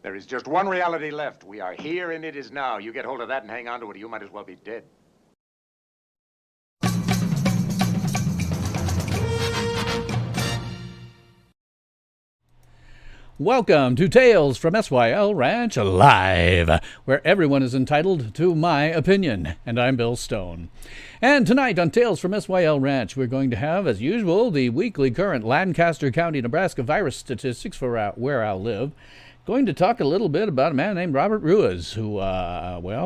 There is just one reality left. We are here and it is now. You get hold of that and hang on to it, you might as well be dead. Welcome to Tales from SYL Ranch Live, where everyone is entitled to my opinion, and I'm Bill Stone. And tonight on Tales from SYL Ranch, we're going to have, as usual, the weekly current Lancaster County, Nebraska virus statistics for where I live. Going to talk a little bit about a man named Robert Ruiz, who,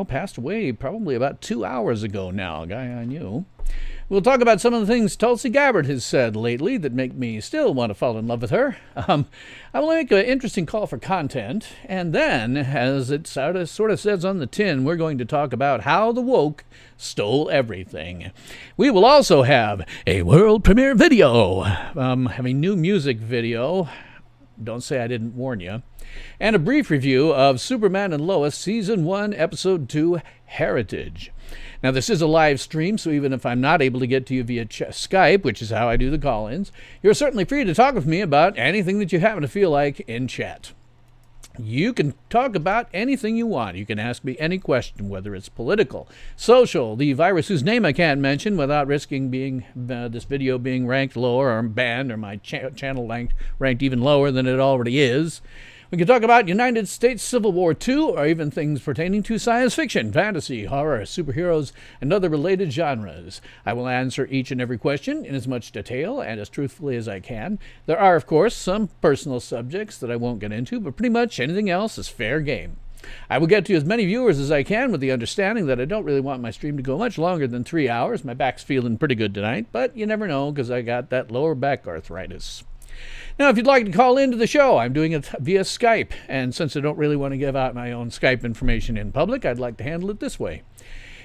passed away probably about 2 hours ago now, a guy I knew. We'll talk about some of the things Tulsi Gabbard has said lately that make me still want to fall in love with her. I will make an interesting call for content, and then, as it sort of says on the tin, we're going to talk about how the woke stole everything. We will also have a world premiere video, have a new music video, don't say I didn't warn you, and a brief review of Superman and Lois Season 1, Episode 2, Heritage. Now, this is a live stream, so even if I'm not able to get to you via Skype, which is how I do the call-ins, you're certainly free to talk with me about anything that you happen to feel like in chat. You can talk about anything you want. You can ask me any question, whether it's political, social, the virus whose name I can't mention without risking being this video being ranked lower or banned or my channel ranked even lower than it already is. We can talk about United States Civil War II, or even things pertaining to science fiction, fantasy, horror, superheroes, and other related genres. I will answer each and every question in as much detail and as truthfully as I can. There are, of course, some personal subjects that I won't get into, but pretty much anything else is fair game. I will get to as many viewers as I can with the understanding that I don't really want my stream to go much longer than 3 hours. My back's feeling pretty good tonight, but you never know because I got that lower back arthritis. Now, if you'd like to call into the show, I'm doing it via Skype, and since I don't really want to give out my own Skype information in public, I'd like to handle it this way.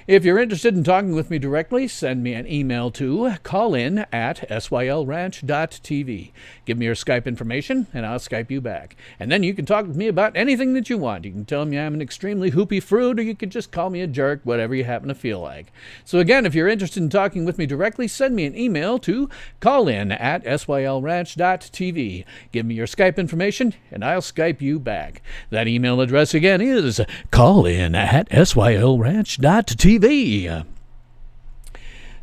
If you're interested in talking with me directly, send me an email to callin@sylranch.tv. Give me your Skype information, and I'll Skype you back. And then you can talk with me about anything that you want. You can tell me I'm an extremely hoopy fruit, or you could just call me a jerk, whatever you happen to feel like. So again, if you're interested in talking with me directly, send me an email to callin@sylranch.tv. Give me your Skype information, and I'll Skype you back. That email address again is callin@sylranch.tv.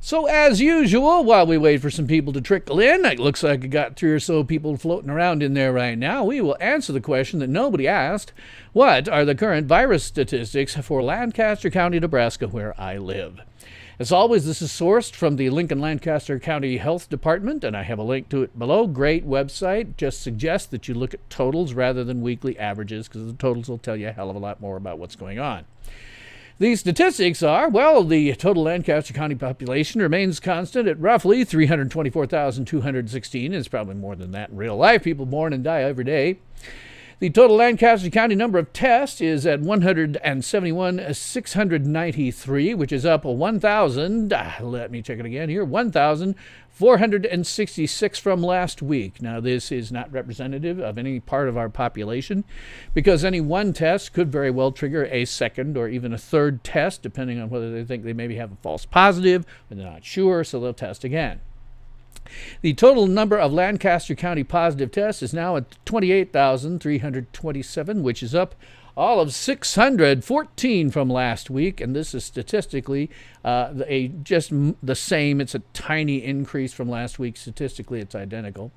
So, as usual, while we wait for some people to trickle in, it looks like I got 3 or so people floating around in there right now, we will answer the question that nobody asked. What are the current virus statistics for Lancaster County, Nebraska, where I live? As always, this is sourced from the Lincoln-Lancaster County Health Department, and I have a link to it below. Great website. Just suggest that you look at totals rather than weekly averages, because the totals will tell you a hell of a lot more about what's going on. The statistics are, well, the total Lancaster County population remains constant at roughly 324,216. It's probably more than that in real life. People born and die every day. The total Lancaster County number of tests is at 171,693, which is up 1,000. Let me check it again here. 1,466 from last week. Now, this is not representative of any part of our population because any one test could very well trigger a second or even a third test, depending on whether they think they maybe have a false positive or they're not sure, so they'll test again. The total number of Lancaster County positive tests is now at 28,327, which is up all of 614 from last week, and this is statistically just the same. It's a tiny increase from last week. Statistically, it's identical.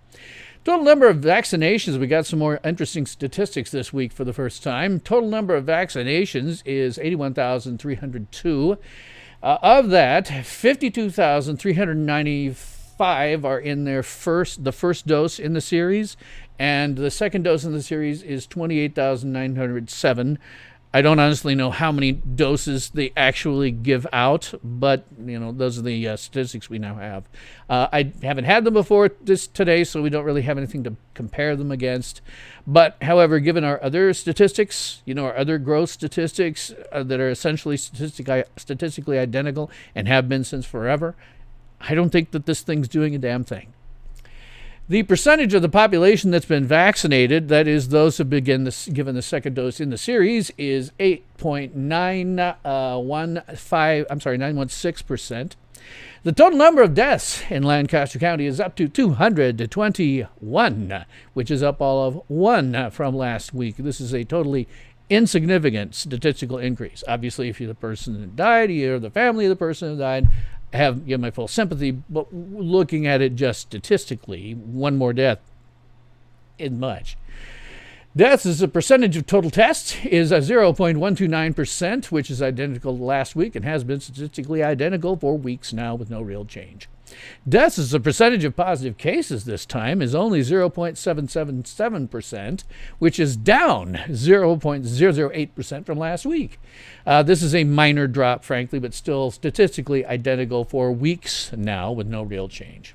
Total number of vaccinations, we got some more interesting statistics this week for the first time. Total number of vaccinations is 81,302. Of that, 52,395 are in the first dose in the series, and the second dose in the series is 28,907. I don't honestly know how many doses they actually give out, but those are the statistics we now have. I haven't had them before today, so we don't really have anything to compare them against. But however, given our other statistics, our other growth statistics that are essentially statistically identical and have been since forever, I don't think that this thing's doing a damn thing. The percentage of the population that's been vaccinated, that is those who have been given the second dose in the series, is 916%. The total number of deaths in Lancaster County is up to 221, which is up all of 1 from last week. This is a totally insignificant statistical increase. Obviously, if you're the person that died, you're the family of the person who died, you have my full sympathy. But looking at it just statistically, 1 more death isn't much. Deaths as a percentage of total tests is 0.129%, which is identical to last week and has been statistically identical for weeks now with no real change. Deaths as a percentage of positive cases this time is only 0.777%, which is down 0.008% from last week. This is a minor drop, frankly, but still statistically identical for weeks now with no real change.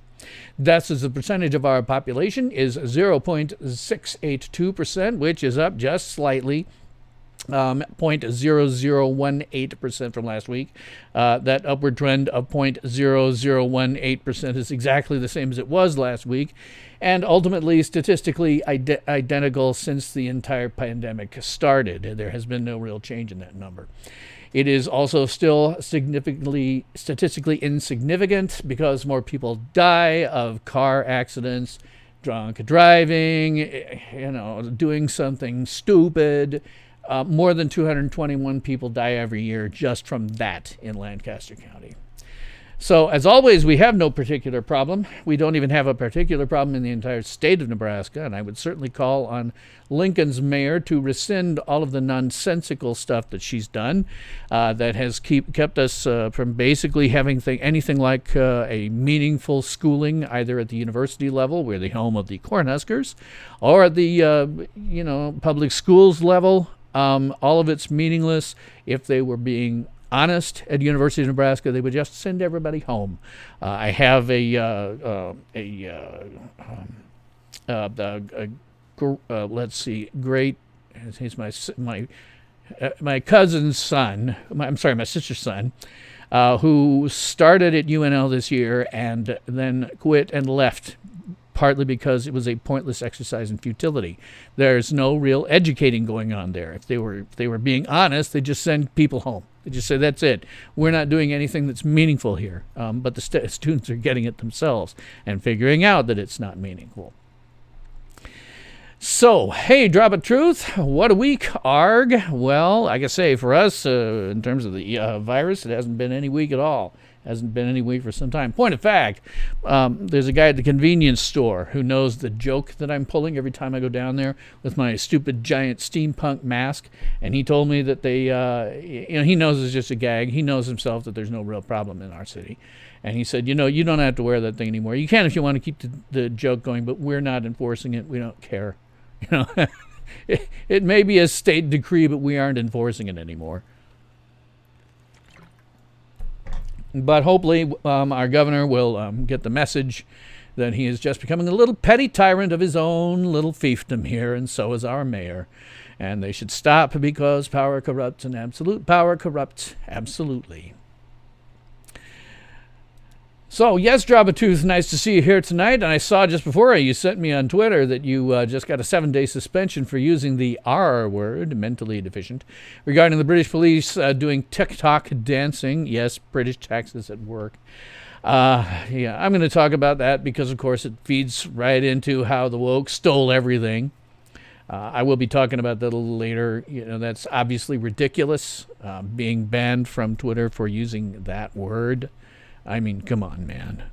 Deaths as a percentage of our population is 0.682%, which is up just slightly, 0.0018% from last week. That upward trend of 0.0018% is exactly the same as it was last week, and ultimately statistically identical since the entire pandemic started. There has been no real change in that number. It is also still statistically insignificant because more people die of car accidents, drunk driving, doing something stupid. More than 221 people die every year just from that in Lancaster County. So, as always, we have no particular problem. We don't even have a particular problem in the entire state of Nebraska, and I would certainly call on Lincoln's mayor to rescind all of the nonsensical stuff that she's done that has kept us from basically having anything like a meaningful schooling, either at the university level, we're the home of the Cornhuskers, or at the public schools level. All of it's meaningless. If they were being honest at University of Nebraska, they would just send everybody home. I have he's my cousin's son. My sister's son, who started at UNL this year and then quit and left, partly because it was a pointless exercise in futility. There's no real educating going on there. If they were being honest, they just send people home. They just say, that's it. We're not doing anything that's meaningful here. But the students are getting it themselves and figuring out that it's not meaningful. So, hey, drop of truth. What a week, arg. Well, like I say, for us, in terms of the virus, it hasn't been any week at all. Hasn't been any week for some time. Point of fact, there's a guy at the convenience store who knows the joke that I'm pulling every time I go down there with my stupid giant steampunk mask, and he told me that he knows it's just a gag. He knows himself that there's no real problem in our city. And he said, you don't have to wear that thing anymore. You can if you want to keep the joke going, but we're not enforcing it. We don't care. It may be a state decree, but we aren't enforcing it anymore. But hopefully our governor will get the message that he is just becoming a little petty tyrant of his own little fiefdom here, and so is our mayor. And they should stop, because power corrupts, and absolute power corrupts absolutely. So, yes, Drop a Tooth, nice to see you here tonight. And I saw just before you sent me on Twitter that you just got a 7-day suspension for using the R word, mentally deficient, regarding the British police doing TikTok dancing. Yes, British taxes at work. I'm going to talk about that because, of course, it feeds right into how the woke stole everything. I will be talking about that a little later. That's obviously ridiculous, being banned from Twitter for using that word. I mean, come on, man.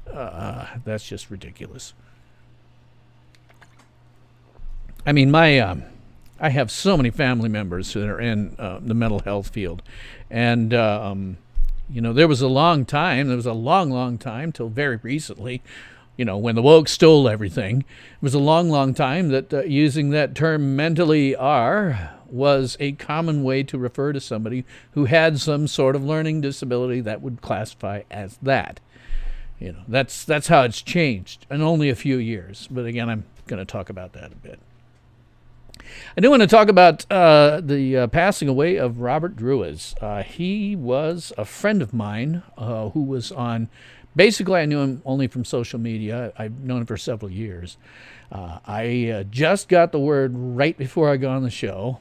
That's just ridiculous. I mean, I have so many family members that are in the mental health field. And, there was a long time, till very recently, when the woke stole everything. It was a long time that using that term mentally R was a common way to refer to somebody who had some sort of learning disability that would classify as that. That's how it's changed in only a few years. But again, I'm going to talk about that a bit. I do want to talk about the passing away of Robert Druas. He was a friend of mine who was on. Basically, I knew him only from social media. I've known him for several years. I just got the word right before I got on the show.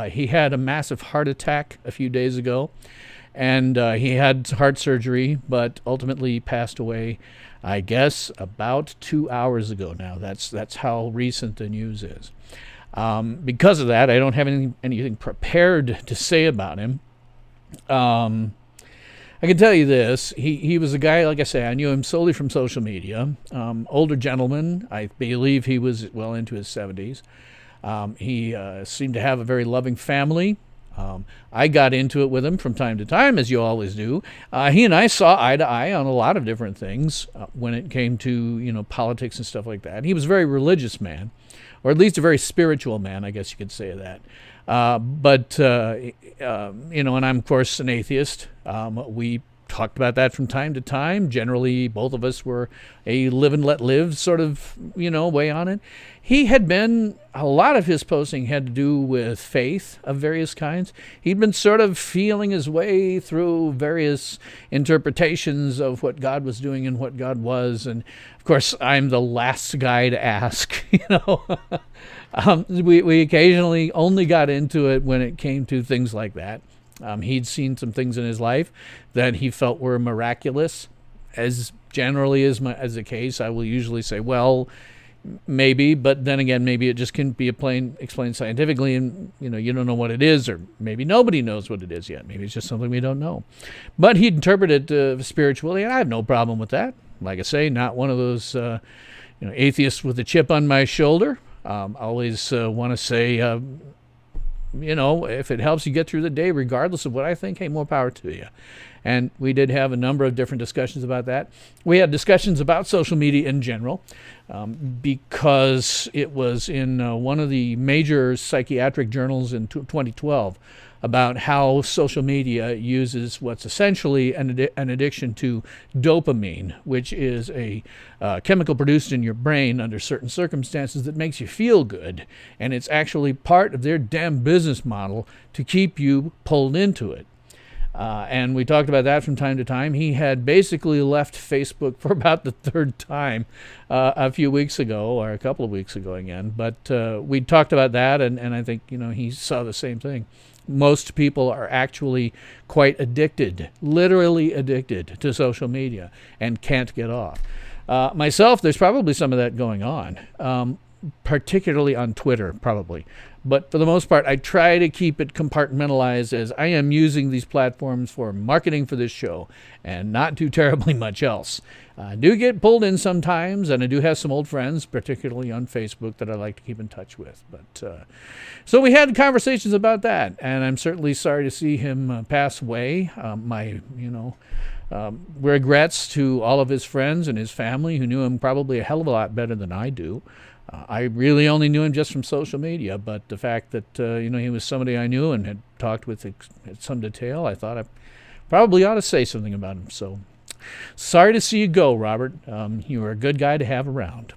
He had a massive heart attack a few days ago, and he had heart surgery, but ultimately passed away, I guess, about 2 hours ago now. That's how recent the news is. Because of that, I don't have anything prepared to say about him. I can tell you this. He was a guy, like I say, I knew him solely from social media. Older gentleman. I believe he was well into his 70s. He seemed to have a very loving family. I got into it with him from time to time, as you always do. He and I saw eye to eye on a lot of different things when it came to, politics and stuff like that. He was a very religious man, or at least a very spiritual man, I guess you could say that. And I'm, of course, an atheist. We talked about that from time to time. Generally, both of us were a live and let live sort of, way on it. He had been, a lot of his posting had to do with faith of various kinds. He'd been sort of feeling his way through various interpretations of what God was doing and what God was. And, of course, I'm the last guy to ask, We occasionally only got into it when it came to things like that. He'd seen some things in his life that he felt were miraculous. As generally is the case, I will usually say, well, maybe, but then again, maybe it just can't be explained scientifically, and you don't know what it is, or maybe nobody knows what it is yet. Maybe it's just something we don't know. But he'd interpret it spiritually, and I have no problem with that. Like I say, not one of those atheists with a chip on my shoulder. I always want to say, if it helps you get through the day, regardless of what I think, hey, more power to you. And we did have a number of different discussions about that. We had discussions about social media in general, because it was in one of the major psychiatric journals in 2012 about how social media uses what's essentially an addiction to dopamine, which is a chemical produced in your brain under certain circumstances that makes you feel good. And it's actually part of their damn business model to keep you pulled into it. And we talked about that from time to time. He had basically left Facebook for about the third time a few weeks ago, or a couple of weeks ago again. But we talked about that, and I think he saw the same thing. Most people are actually quite addicted, literally addicted to social media, and can't get off. Myself, there's probably some of that going on, particularly on Twitter, probably. But for the most part, I try to keep it compartmentalized, as I am using these platforms for marketing for this show and not too terribly much else. I do get pulled in sometimes, and I do have some old friends, particularly on Facebook, that I like to keep in touch with. But so we had conversations about that, and I'm certainly sorry to see him pass away. My regrets to all of his friends and his family, who knew him probably a hell of a lot better than I do. I really only knew him just from social media, but the fact that he was somebody I knew and had talked with in some detail, I thought I probably ought to say something about him. So sorry to see you go, Robert. You were a good guy to have around.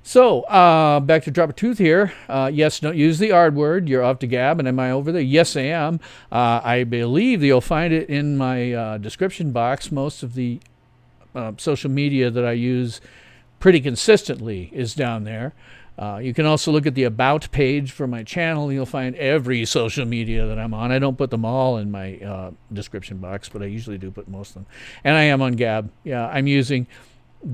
So back to Drop a Tooth here. Yes, don't use the R word. You're off to Gab, and am I over there? Yes, I am. I believe that you'll find it in my description box. Most of the social media that I use pretty consistently is down there. You can also look at the About page for my channel. You'll find every social media that I'm on. I don't put them all in my description box, but I usually do put most of them. And I am on Gab. Yeah, I'm using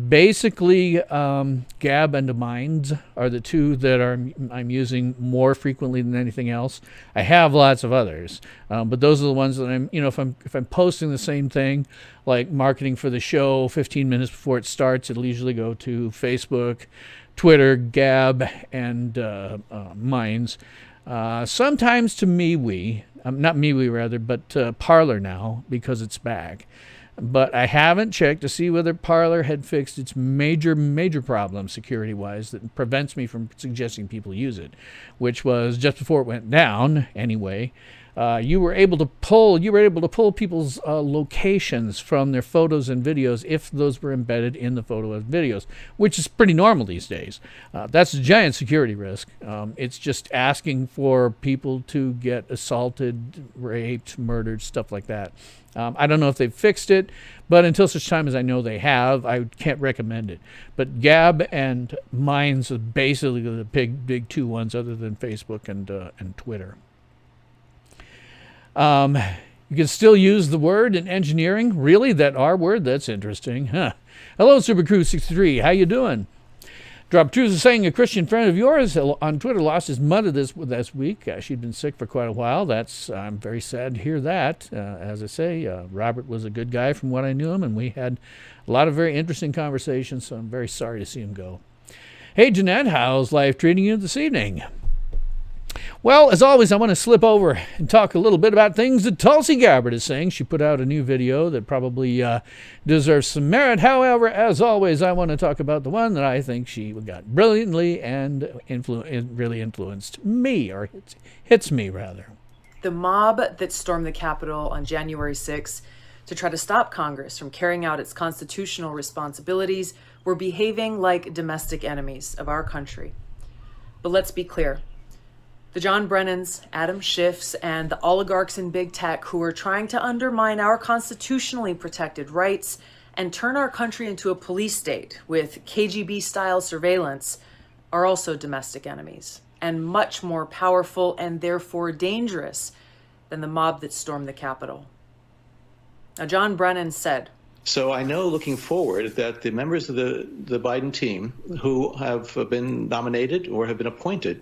basically Gab and Minds are the two that I'm using more frequently than anything else. I have lots of others, but those are the ones that I'm, if I'm posting the same thing, like marketing for the show 15 minutes before it starts, it'll usually go to Facebook, Twitter, Gab, and Minds. Sometimes to MeWe, not MeWe rather, but Parler now, because it's back. But I haven't checked to see whether Parler had fixed its major problem security-wise that prevents me from suggesting people use it, which was just before it went down. Anyway, you were able to pull people's locations from their photos and videos if those were embedded in the photo and videos, which is pretty normal these days. That's a giant security risk. It's just asking for people to get assaulted, raped, murdered, stuff like that. I don't know if they've fixed it, but until such time as I know they have, I can't recommend it. But Gab and Minds are basically the big two ones, other than Facebook and Twitter. You can still use the word in engineering? Really? That R word? That's interesting. Huh. Hello, SuperCrew63. How you doing? Drop Truth is saying a Christian friend of yours on Twitter lost his mother this week. She'd been sick for quite a while. I'm very sad to hear that. As I say, Robert was a good guy from what I knew him, and we had a lot of very interesting conversations, so I'm very sorry to see him go. Hey, Jeanette, how's life treating you this evening? Well, as always, I want to slip over and talk a little bit about things that Tulsi Gabbard is saying. She put out a new video that probably deserves some merit. However, as always, I want to talk about the one that I think she got brilliantly and really influenced me, or hits me, rather. The mob that stormed the Capitol on January 6th to try to stop Congress from carrying out its constitutional responsibilities were behaving like domestic enemies of our country. But let's be clear. The John Brennans, Adam Schiffs, and the oligarchs in big tech who are trying to undermine our constitutionally protected rights and turn our country into a police state with KGB-style surveillance are also domestic enemies, and much more powerful and therefore dangerous than the mob that stormed the Capitol. Now, John Brennan said, So I know looking forward that the members of the Biden team who have been nominated or have been appointed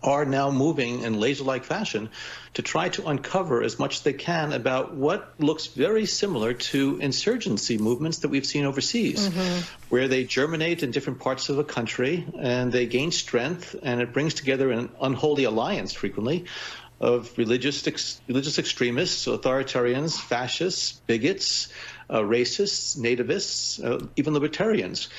are now moving in laser-like fashion to try to uncover as much as they can about what looks very similar to insurgency movements that we've seen overseas, where they germinate in different parts of the country and they gain strength, and it brings together an unholy alliance frequently of religious extremists, authoritarians, fascists, bigots, racists, nativists, even libertarians.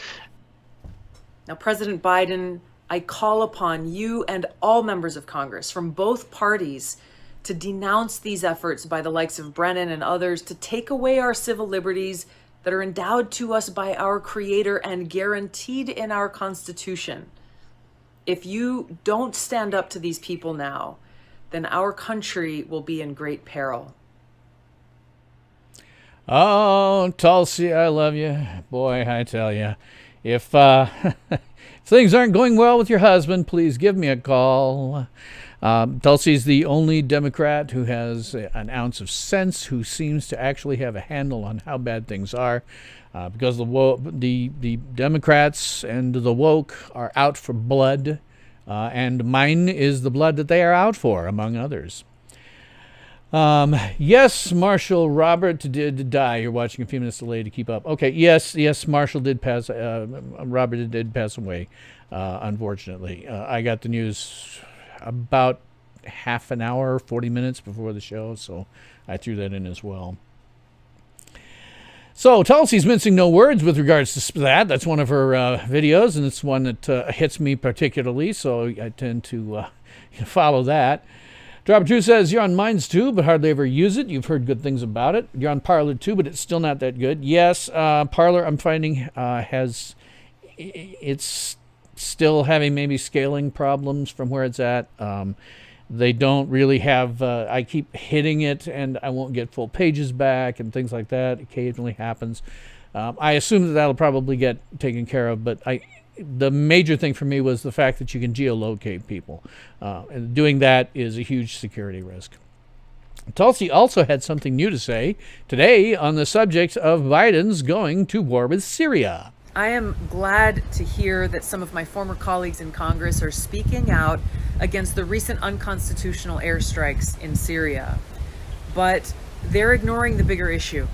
Now, President Biden, I call upon you and all members of Congress from both parties to denounce these efforts by the likes of Brennan and others to take away our civil liberties that are endowed to us by our Creator and guaranteed in our Constitution. If you don't stand up to these people now, then our country will be in great peril. Oh, Tulsi, I love you. Boy, I tell you, if things aren't going well with your husband, please give me a call. Tulsi's the only Democrat who has an ounce of sense, who seems to actually have a handle on how bad things are, because the Democrats and the woke are out for blood, and mine is the blood that they are out for, among others. Yes, Marshall Robert did die. You're watching a few minutes delayed to keep up. Okay, yes, Marshall did pass. Robert did pass away, unfortunately. I got the news about half an hour, 40 minutes before the show, so I threw that in as well. So Tulsi's mincing no words with regards to that. That's one of her videos, and it's one that hits me particularly, so I tend to follow that. Drop Truth says, you're on Minds too, but hardly ever use it. You've heard good things about it. You're on Parler too, but it's still not that good. Yes, Parler, I'm finding, it's still having maybe scaling problems from where it's at. They don't really have, I keep hitting it and I won't get full pages back and things like that. Occasionally happens. I assume that that'll probably get taken care of, but the major thing for me was the fact that you can geolocate people. And doing that is a huge security risk. Tulsi also had something new to say today on the subject of Biden's going to war with Syria. I am glad to hear that some of my former colleagues in Congress are speaking out against the recent unconstitutional airstrikes in Syria. But they're ignoring the bigger issue.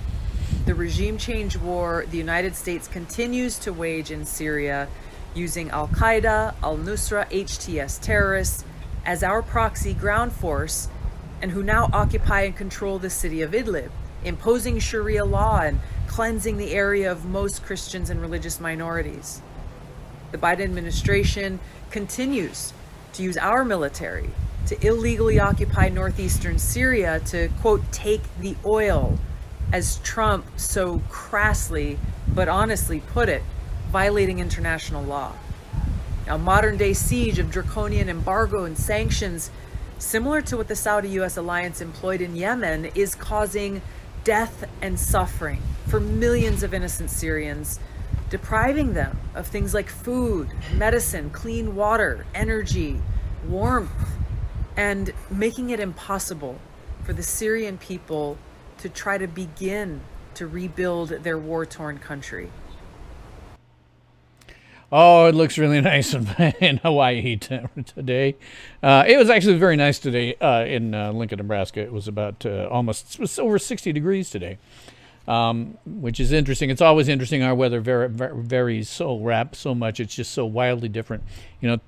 The regime change war the United States continues to wage in Syria using Al-Qaeda, al-Nusra, HTS terrorists as our proxy ground force, and who now occupy and control the city of Idlib, imposing Sharia law and cleansing the area of most Christians and religious minorities. The Biden administration continues to use our military to illegally occupy northeastern Syria to, quote, take the oil, as Trump so crassly but honestly put it, violating international law. A modern-day siege of draconian embargo and sanctions, similar to what the Saudi-U.S. alliance employed in Yemen, is causing death and suffering for millions of innocent Syrians, depriving them of things like food, medicine, clean water, energy, warmth, and making it impossible for the Syrian people to try to begin to rebuild their war-torn country? Oh, it looks really nice in Hawaii today. It was actually very nice today in Lincoln, Nebraska. It was about it was over 60 degrees today, which is interesting. It's always interesting. Our weather varies so much. It's just so wildly different.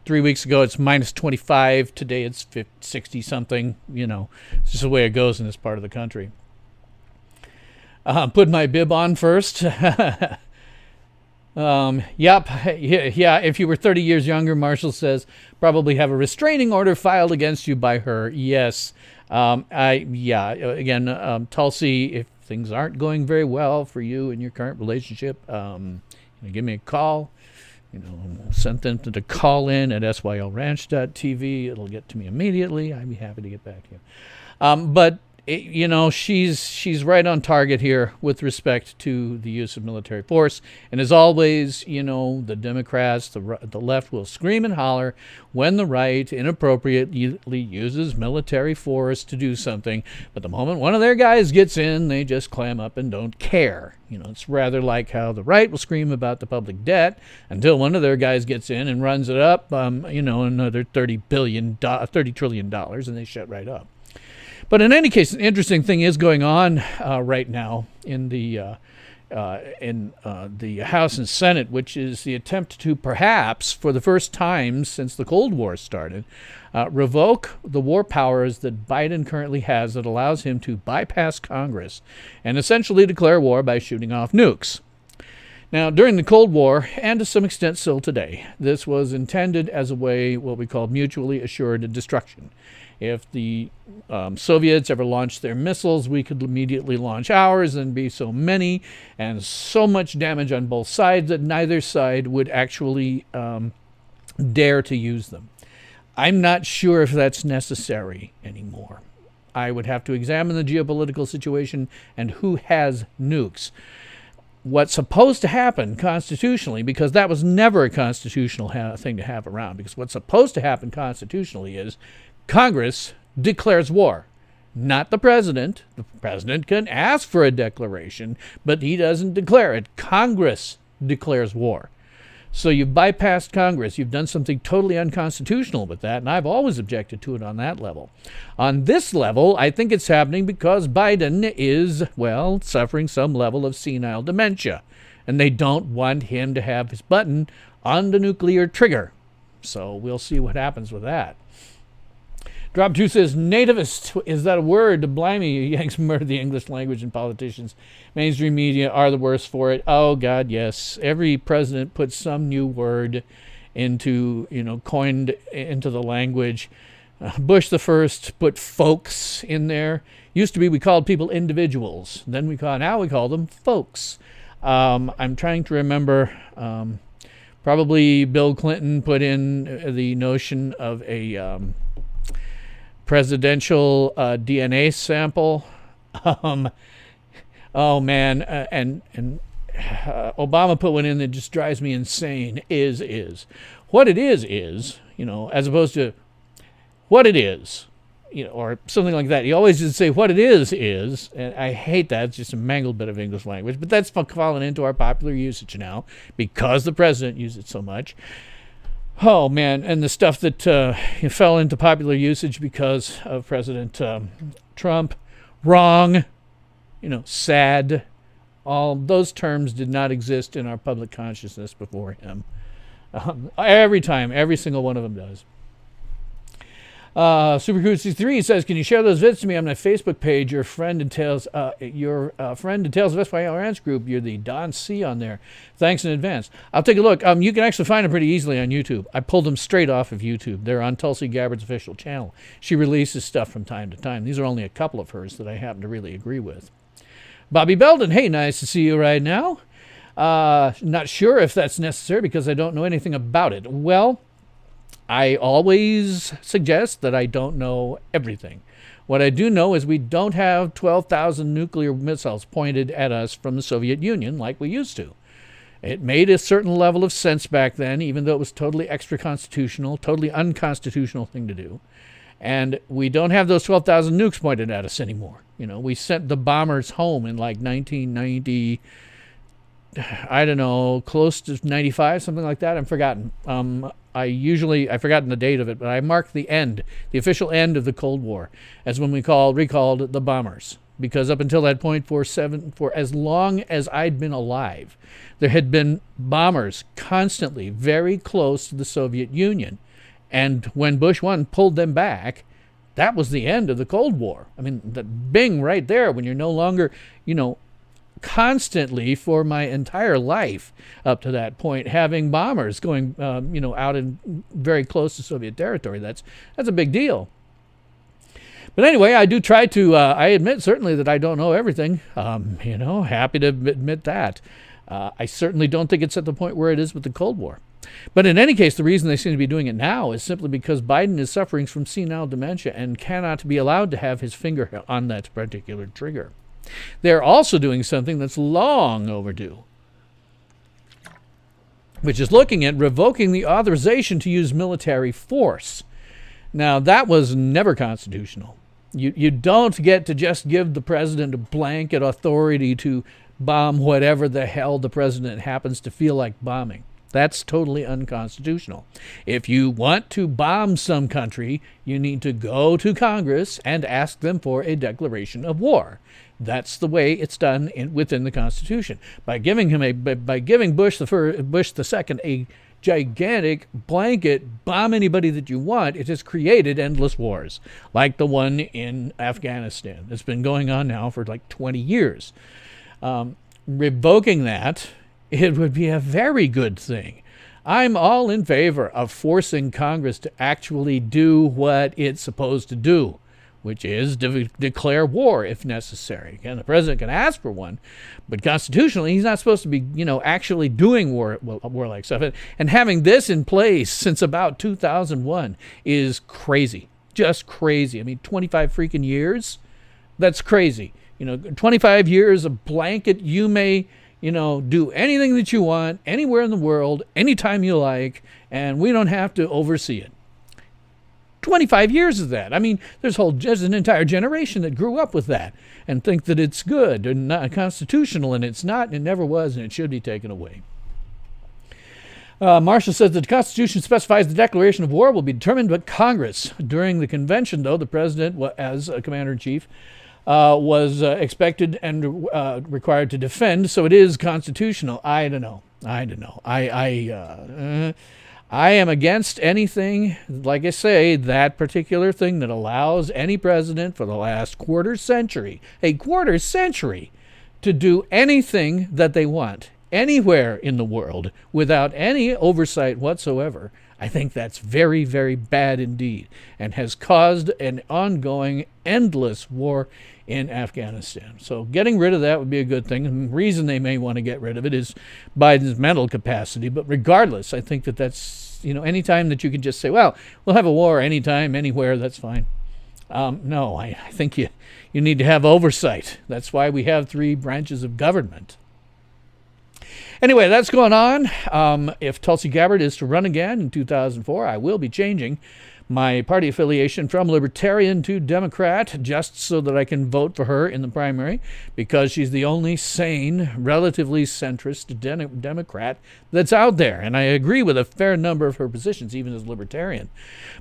3 weeks ago it's minus 25. Today it's 60 something. It's just the way it goes in this part of the country. Put my bib on first. Yep. Yeah. If you were 30 years younger, Marshall says, probably have a restraining order filed against you by her. Yes. Again, Tulsi, if things aren't going very well for you in your current relationship, give me a call. Send them to CallIn at SYLRanch.tv. It'll get to me immediately. I'd be happy to get back to you. But she's right on target here with respect to the use of military force. And as always, the Democrats, the left will scream and holler when the right inappropriately uses military force to do something. But the moment one of their guys gets in, they just clam up and don't care. It's rather like how the right will scream about the public debt until one of their guys gets in and runs it up, another $30 trillion, and they shut right up. But in any case, an interesting thing is going on right now in the House and Senate, which is the attempt to perhaps, for the first time since the Cold War started, revoke the war powers that Biden currently has that allows him to bypass Congress and essentially declare war by shooting off nukes. Now, during the Cold War, and to some extent still today, this was intended as a way, what we call mutually assured destruction. If the Soviets ever launched their missiles, we could immediately launch ours and be so many and so much damage on both sides that neither side would actually dare to use them. I'm not sure if that's necessary anymore. I would have to examine the geopolitical situation and who has nukes. What's supposed to happen constitutionally, because that was never a constitutional thing to have around, because what's supposed to happen constitutionally is Congress declares war, not the president. The president can ask for a declaration, but he doesn't declare it. Congress declares war. So you've bypassed Congress. You've done something totally unconstitutional with that, and I've always objected to it on that level. On this level, I think it's happening because Biden is, suffering some level of senile dementia, and they don't want him to have his button on the nuclear trigger. So we'll see what happens with that. Drop 2 says, Nativist, is that a word? Blimey, Yanks murder the English language and politicians. Mainstream media are the worst for it. Oh, God, yes. Every president puts some new word coined into the language. Bush the first put folks in there. Used to be we called people individuals. Now we call them folks. I'm trying to remember. Probably Bill Clinton put in the notion of a presidential DNA sample. And Obama put one in that just drives me insane. Is what it is, as opposed to what it is, or something like that. You always just say what it is, and I hate that. It's just a mangled bit of English language, but that's fallen into our popular usage now because the president used it so much. Oh, man, and the stuff that fell into popular usage because of President Trump, wrong, sad. All those terms did not exist in our public consciousness before him. Every single one of them does. Supercrude63 says, can you share those vids to me on my Facebook page? Your friend and Tales of SYL Ranch group. You're the Don C on there. Thanks in advance. I'll take a look. You can actually find them pretty easily on YouTube. I pulled them straight off of YouTube. They're on Tulsi Gabbard's official channel. She releases stuff from time to time. These are only a couple of hers that I happen to really agree with. Bobby Belden, hey, nice to see you right now. Not sure if that's necessary because I don't know anything about it. Well, I always suggest that I don't know everything. What I do know is we don't have 12,000 nuclear missiles pointed at us from the Soviet Union like we used to. It made a certain level of sense back then, even though it was totally extra-constitutional, totally unconstitutional thing to do. And we don't have those 12,000 nukes pointed at us anymore. We sent the bombers home in like 1990, I don't know, close to 95, something like that. I've forgotten. I've forgotten the date of it, but I marked the the official end of the Cold War as when we recalled the bombers. Because up until that point, for as long as I'd been alive, there had been bombers constantly very close to the Soviet Union. And when Bush 1 pulled them back, that was the end of the Cold War. I mean, the bing right there, when you're no longer, constantly for my entire life up to that point, having bombers going, out in very close to Soviet territory. That's a big deal. But anyway, I do try to, I admit certainly that I don't know everything. Happy to admit that. I certainly don't think it's at the point where it is with the Cold War. But in any case, the reason they seem to be doing it now is simply because Biden is suffering from senile dementia and cannot be allowed to have his finger on that particular trigger. They're also doing something that's long overdue, which is looking at revoking the authorization to use military force. Now, that was never constitutional. You don't get to just give the president a blanket authority to bomb whatever the hell the president happens to feel like bombing. That's totally unconstitutional. If you want to bomb some country, you need to go to Congress and ask them for a declaration of war. That's the way it's done within the Constitution. By giving Bush the second a gigantic blanket bomb anybody that you want, it has created endless wars, like the one in Afghanistan. It's been going on now for like 20 years. Revoking that, it would be a very good thing. I'm all in favor of forcing Congress to actually do what it's supposed to do, which is declare war if necessary. Again, the president can ask for one, but constitutionally, he's not supposed to be, actually doing warlike stuff. And having this in place since about 2001 is crazy, just crazy. I mean, 25 freaking years, that's crazy. 25 years of blanket, you may, do anything that you want, anywhere in the world, anytime you like, and we don't have to oversee it. 25 years of that. I mean, there's an entire generation that grew up with that and think that it's good and not constitutional, and it's not, and it never was, and it should be taken away. Marshall says that the Constitution specifies the declaration of war will be determined by Congress. During the convention, though, the president, as a commander-in-chief, was expected and required to defend, so it is constitutional. I don't know. I am against anything, like I say, that particular thing that allows any president for the last quarter century, to do anything that they want anywhere in the world without any oversight whatsoever. I think that's very, very bad indeed, and has caused an ongoing, endless war in Afghanistan. So getting rid of that would be a good thing. And the reason they may want to get rid of it is Biden's mental capacity. But regardless, I think that's, anytime that you can just say, well, we'll have a war anytime, anywhere, that's fine. No, I think you need to have oversight. That's why we have 3 branches of government. Anyway, that's going on. If Tulsi Gabbard is to run again in 2004, I will be changing my party affiliation from Libertarian to Democrat just so that I can vote for her in the primary, because she's the only sane, relatively centrist Democrat that's out there. And I agree with a fair number of her positions, even as Libertarian.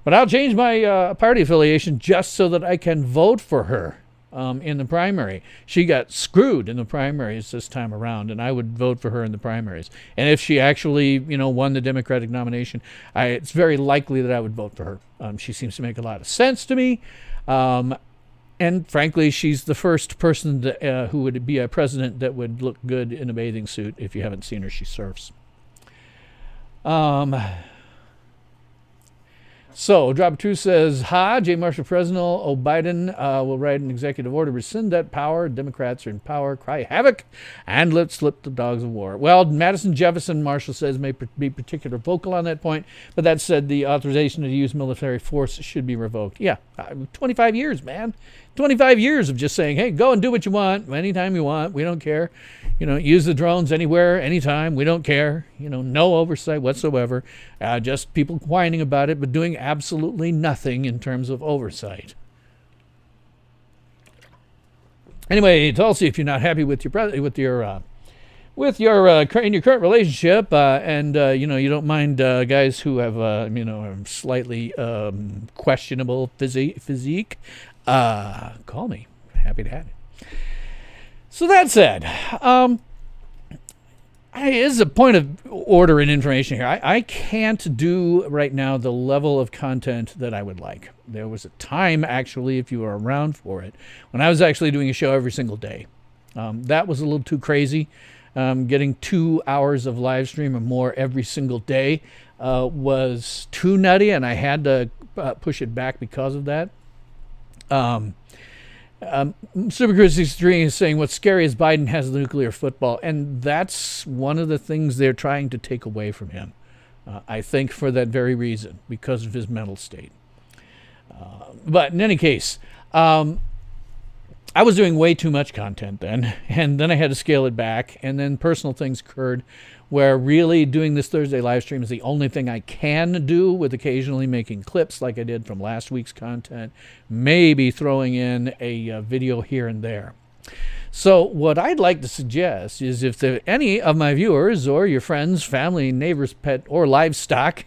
But I'll change my party affiliation just so that I can vote for her in the primary. She got screwed in the primaries this time around, and I would vote for her in the primaries. And if she actually, won the Democratic nomination, it's very likely that I would vote for her. She seems to make a lot of sense to me. And frankly, she's the first person who would be a president that would look good in a bathing suit. If you haven't seen her, she surfs. So, Drop Truth says, J. Marshall Fresno, Biden will write an executive order, rescind that power. Democrats are in power, cry havoc, and let's slip the dogs of war. Well, Madison Jefferson, Marshall says, may be particular vocal on that point, but that said, the authorization to use military force should be revoked. Yeah, 25 years, man. 25 years of just saying, hey, go and do what you want, anytime you want, we don't care. Use the drones anywhere, anytime, we don't care. No oversight whatsoever. Just people whining about it, but doing absolutely nothing in terms of oversight. Anyway, Tulsi, if you're not happy with your in your current relationship, and you don't mind guys who have slightly questionable physique, call me. Happy to have it. So that said, is a point of order and information here. I can't do right now the level of content that I would like. There was a time, actually, if you were around for it, when I was actually doing a show every single day. That was a little too crazy. Getting 2 hours of live stream or more every single day was too nutty, and I had to push it back because of that. Super63 is saying what's scary is Biden has the nuclear football, and that's one of the things they're trying to take away from him. I think for that very reason, because of his mental state. But in any case, I was doing way too much content then, and then I had to scale it back, and then personal things occurred where really doing this Thursday live stream is the only thing I can do, with occasionally making clips like I did from last week's content, maybe throwing in a video here and there. So what I'd like to suggest is if any of my viewers or your friends, family, neighbors, pet, or livestock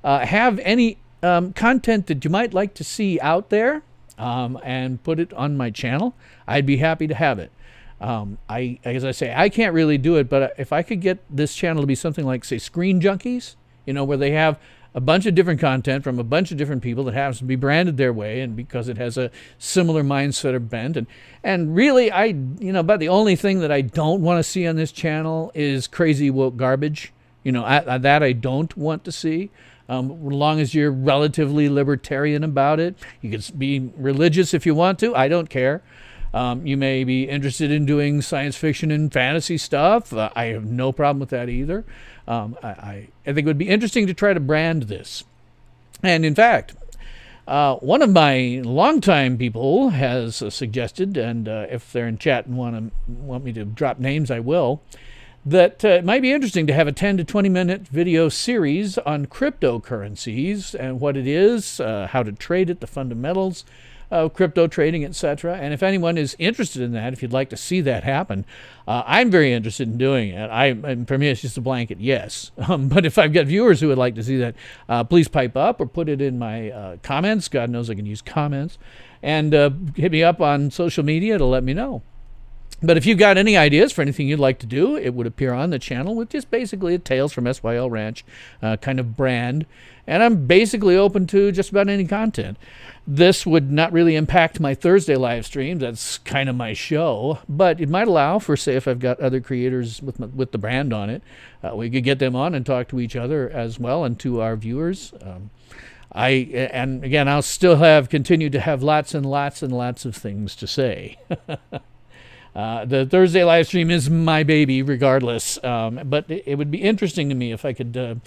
have any content that you might like to see out there, and put it on my channel, I'd be happy to have it. As I say, I can't really do it, but if I could get this channel to be something like, say, Screen Junkies, where they have a bunch of different content from a bunch of different people that happens to be branded their way, and because it has a similar mindset or bent, and really, but the only thing that I don't want to see on this channel is crazy woke garbage. That I don't want to see. As long as you're relatively libertarian about it, you can be religious if you want to. I don't care. You may be interested in doing science fiction and fantasy stuff. I have no problem with that either. I think it would be interesting to try to brand this. And in fact, one of my longtime people has suggested, and if they're in chat and want me to drop names, I will, that it might be interesting to have a 10 to 20 minute video series on cryptocurrencies and what it is, how to trade it, the fundamentals of crypto trading, etc. And if anyone is interested in that, if you'd like to see that happen, I'm very interested in doing it. And for me, it's just a blanket yes. But if I've got viewers who would like to see that, please pipe up or put it in my comments. God knows I can use comments. And hit me up on social media to let me know. But if you've got any ideas for anything you'd like to do, it would appear on the channel with just basically a Tales from SYL Ranch kind of brand. And I'm basically open to just about any content. This would not really impact my Thursday live stream. That's kind of my show. But it might allow for, say, if I've got other creators with the brand on it, we could get them on and talk to each other as well and to our viewers. And again, I'll still continue to have lots and lots and lots of things to say. The Thursday live stream is my baby regardless, but it would be interesting to me if I could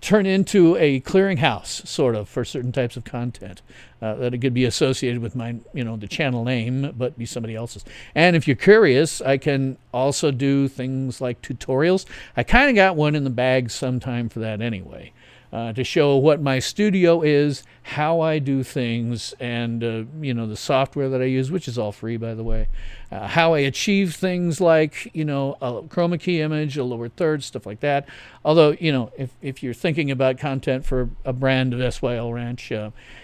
turn into a clearinghouse, sort of, for certain types of content, that it could be associated with my, the channel name, but be somebody else's. And if you're curious, I can also do things like tutorials. I kind of got one in the bag sometime for that anyway. To show what my studio is, how I do things, and the software that I use, which is all free, by the way. How I achieve things like a chroma key image, a lower third, stuff like that. Although if you're thinking about content for a brand of SYL Ranch,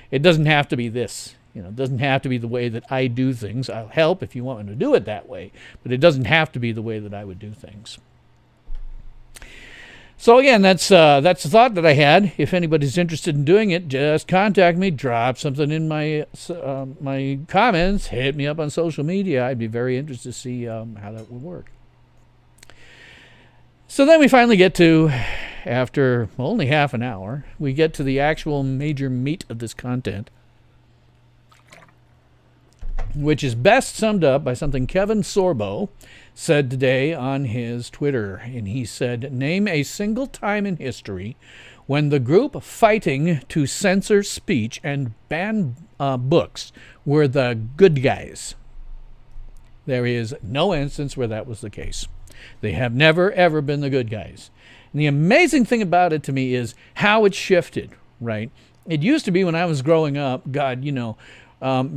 it doesn't have to be this. It doesn't have to be the way that I do things. I'll help if you want me to do it that way, but it doesn't have to be the way that I would do things. So again, that's the thought that I had. If anybody's interested in doing it, just contact me, drop something in my my comments, hit me up on social media. I'd be very interested to see how that would work. So then we finally get to, after only half an hour, we get to the actual major meat of this content, which is best summed up by something Kevin Sorbo said today on his Twitter. And he said, name a single time in history when the group fighting to censor speech and ban books were the good guys. There is no instance where that was the case. They have never, ever been the good guys. And the amazing thing about it to me is how it shifted, right? It used to be when I was growing up, God,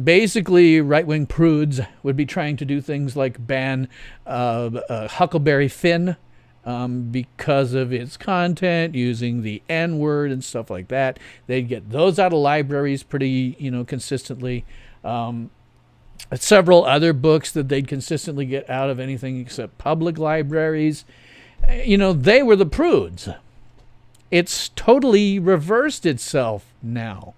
basically right-wing prudes would be trying to do things like ban Huckleberry Finn because of its content, using the N-word and stuff like that. They'd get those out of libraries pretty, consistently. Several other books that they'd consistently get out of anything except public libraries. They were the prudes. It's totally reversed itself now.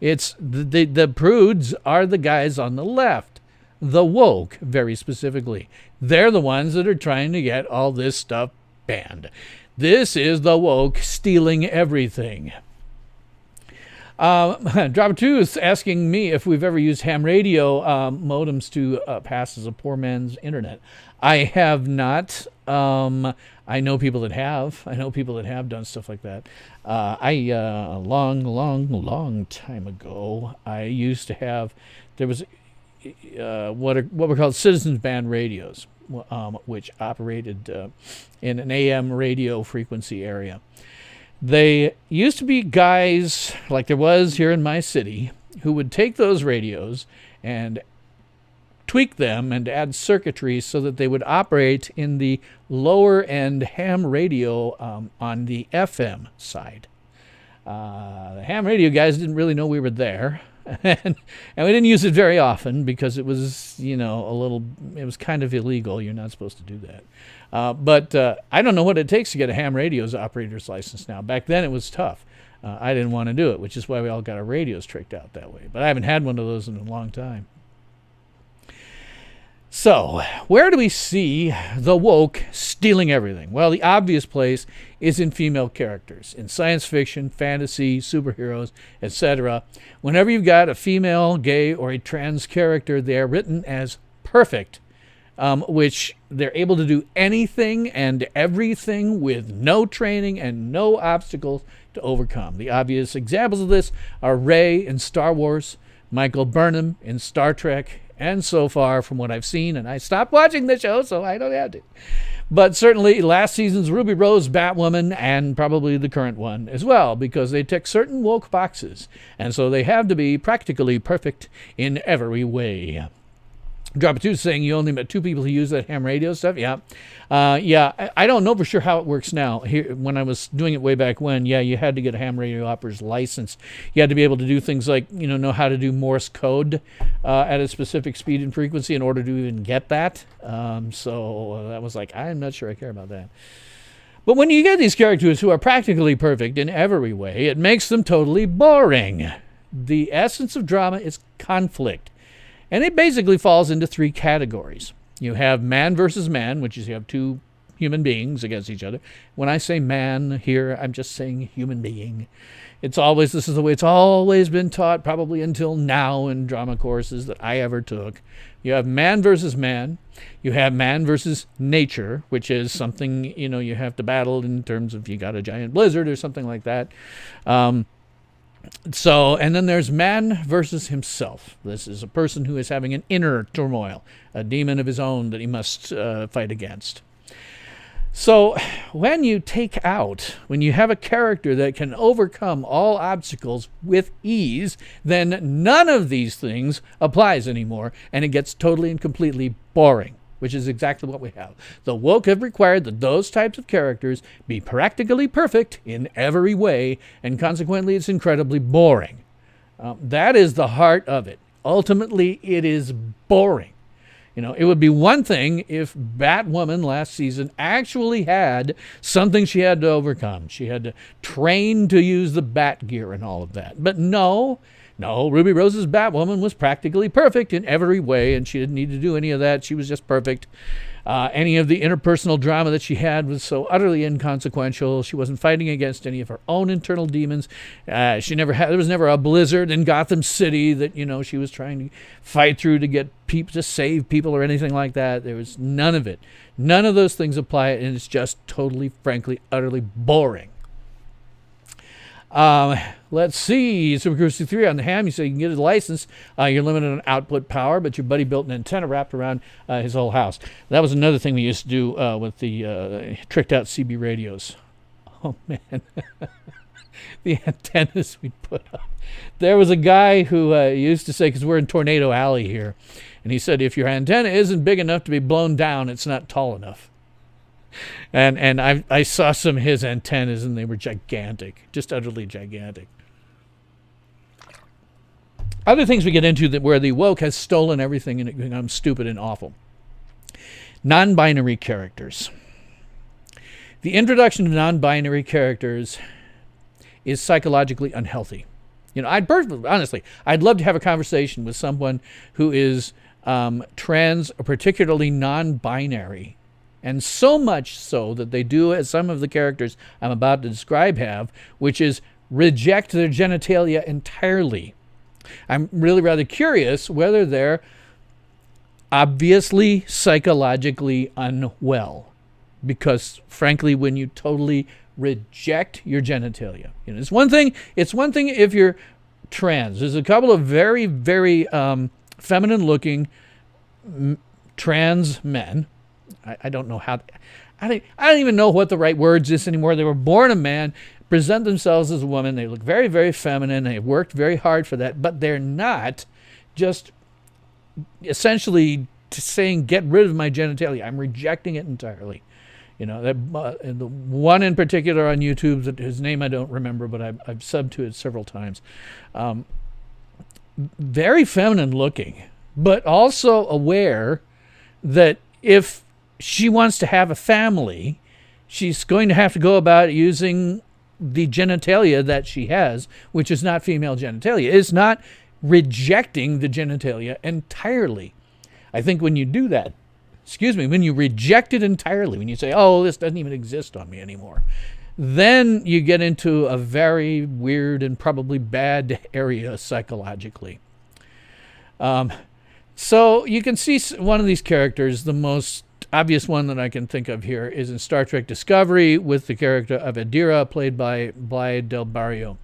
It's the prudes are the guys on the left, the woke, very specifically. They're the ones that are trying to get all this stuff banned. This is the woke stealing everything. Drop Tooth asking me if we've ever used ham radio modems to pass as a poor man's internet. I have not. I know people that have. I know people that have done stuff like that. A long time ago, I used to have. There was what were called citizens band radios, which operated in an AM radio frequency area. They used to be guys, like there was here in my city, who would take those radios and tweak them and add circuitry so that they would operate in the lower end ham radio on the FM side. The ham radio guys didn't really know we were there. And we didn't use it very often because it was, it was kind of illegal. You're not supposed to do that. But I don't know what it takes to get a ham radio's operator's license now. Back then it was tough. I didn't want to do it, which is why we all got our radios tricked out that way. But I haven't had one of those in a long time. So, where do we see the woke stealing everything? Well, the obvious place is in female characters, in science fiction, fantasy, superheroes, etc. Whenever you've got a female, gay, or a trans character, they are written as perfect, which they're able to do anything and everything with no training and no obstacles to overcome. The obvious examples of this are Rey in Star Wars, Michael Burnham in Star Trek, and so far from what I've seen, and I stopped watching the show, so I don't have to. But certainly last season's Ruby Rose Batwoman, and probably the current one as well, because they tick certain woke boxes, and so they have to be practically perfect in every way. Drop Two saying you only met 2 people who use that ham radio stuff. Yeah. I don't know for sure how it works now. Here, when I was doing it way back when, you had to get a ham radio operator's license. You had to be able to do things like, know how to do Morse code at a specific speed and frequency in order to even get that. So that was like, I'm not sure I care about that. But when you get these characters who are practically perfect in every way, it makes them totally boring. The essence of drama is conflict. And it basically falls into 3 categories. You have man versus man, which is you have 2 human beings against each other. When I say man here, I'm just saying human being. This is the way it's always been taught, probably until now in drama courses that I ever took. You have man versus man. You have man versus nature, which is something, you have to battle in terms of you got a giant blizzard or something like that. And then there's man versus himself. This is a person who is having an inner turmoil, a demon of his own that he must fight against. So when you have a character that can overcome all obstacles with ease, then none of these things applies anymore, and it gets totally and completely boring, which is exactly what we have. The woke have required that those types of characters be practically perfect in every way, and consequently it's incredibly boring. That is the heart of it. Ultimately, it is boring. It would be one thing if Batwoman last season actually had something she had to overcome. She had to train to use the bat gear and all of that. But no, Ruby Rose's Batwoman was practically perfect in every way, and she didn't need to do any of that. She was just perfect. Any of the interpersonal drama that she had was so utterly inconsequential. She wasn't fighting against any of her own internal demons. There was never a blizzard in Gotham City that, she was trying to fight through to get people, to save people or anything like that. There was none of it. None of those things apply, and it's just totally, frankly, utterly boring. Let's see. Super Cruise 3 on the ham. You say you can get a license. You're limited on output power, but your buddy built an antenna wrapped around his whole house. That was another thing we used to do with the tricked out CB radios. Oh, man. The antennas we put up. There was a guy who used to say, because we're in Tornado Alley here, and he said, if your antenna isn't big enough to be blown down, it's not tall enough. And I saw some of his antennas, and they were gigantic, just utterly gigantic. Other things we get into that where the woke has stolen everything and it becomes stupid and awful. Non-binary characters. The introduction of non-binary characters is psychologically unhealthy. Honestly, I'd love to have a conversation with someone who is trans, or particularly non-binary, and so much so that they do, as some of the characters I'm about to describe have, which is reject their genitalia entirely. I'm really rather curious whether they're obviously psychologically unwell. Because, frankly, when you totally reject your genitalia, it's one thing if you're trans. There's a couple of very, very feminine-looking trans men. I don't know how. I don't even know what the right words is anymore. They were born a man, present themselves as a woman. They look very, very feminine. They worked very hard for that, but they're not just essentially saying, "Get rid of my genitalia." I'm rejecting it entirely. The one in particular on YouTube, his name I don't remember, but I've subbed to it several times. Very feminine looking, but also aware that if she wants to have a family, she's going to have to go about using the genitalia that she has, which is not female genitalia. It's not rejecting the genitalia entirely. I think when you do that, when you reject it entirely, when you say, oh, this doesn't even exist on me anymore, then you get into a very weird and probably bad area psychologically. So you can see one of these characters, the most obvious one that I can think of here is in Star Trek Discovery with the character of Adira, played by Blythe Del Barrio,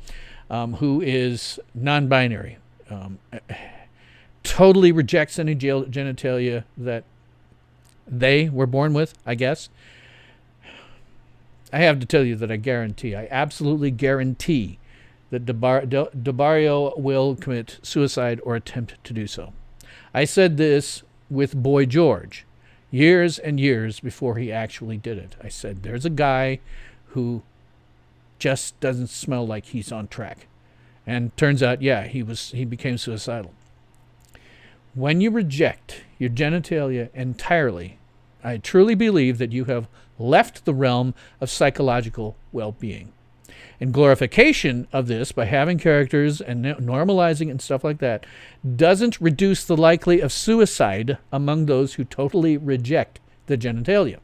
who is non-binary. Totally rejects any genitalia that they were born with, I guess. I have to tell you that I absolutely guarantee that Del Barrio will commit suicide or attempt to do so. I said this with Boy George years and years before he actually did it. I said, there's a guy who just doesn't smell like he's on track. And turns out, yeah, he became suicidal. When you reject your genitalia entirely, I truly believe that you have left the realm of psychological well-being. And glorification of this by having characters and normalizing and stuff like that doesn't reduce the likelihood of suicide among those who totally reject the genitalia.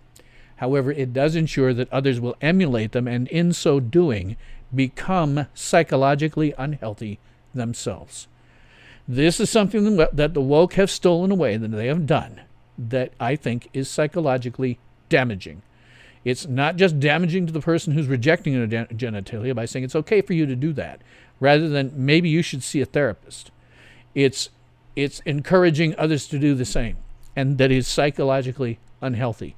However, it does ensure that others will emulate them and in so doing become psychologically unhealthy themselves. This is something that the woke have stolen away, that they have done, that I think is psychologically damaging. It's not just damaging to the person who's rejecting a genitalia by saying it's okay for you to do that, rather than maybe you should see a therapist. It's encouraging others to do the same, and that is psychologically unhealthy.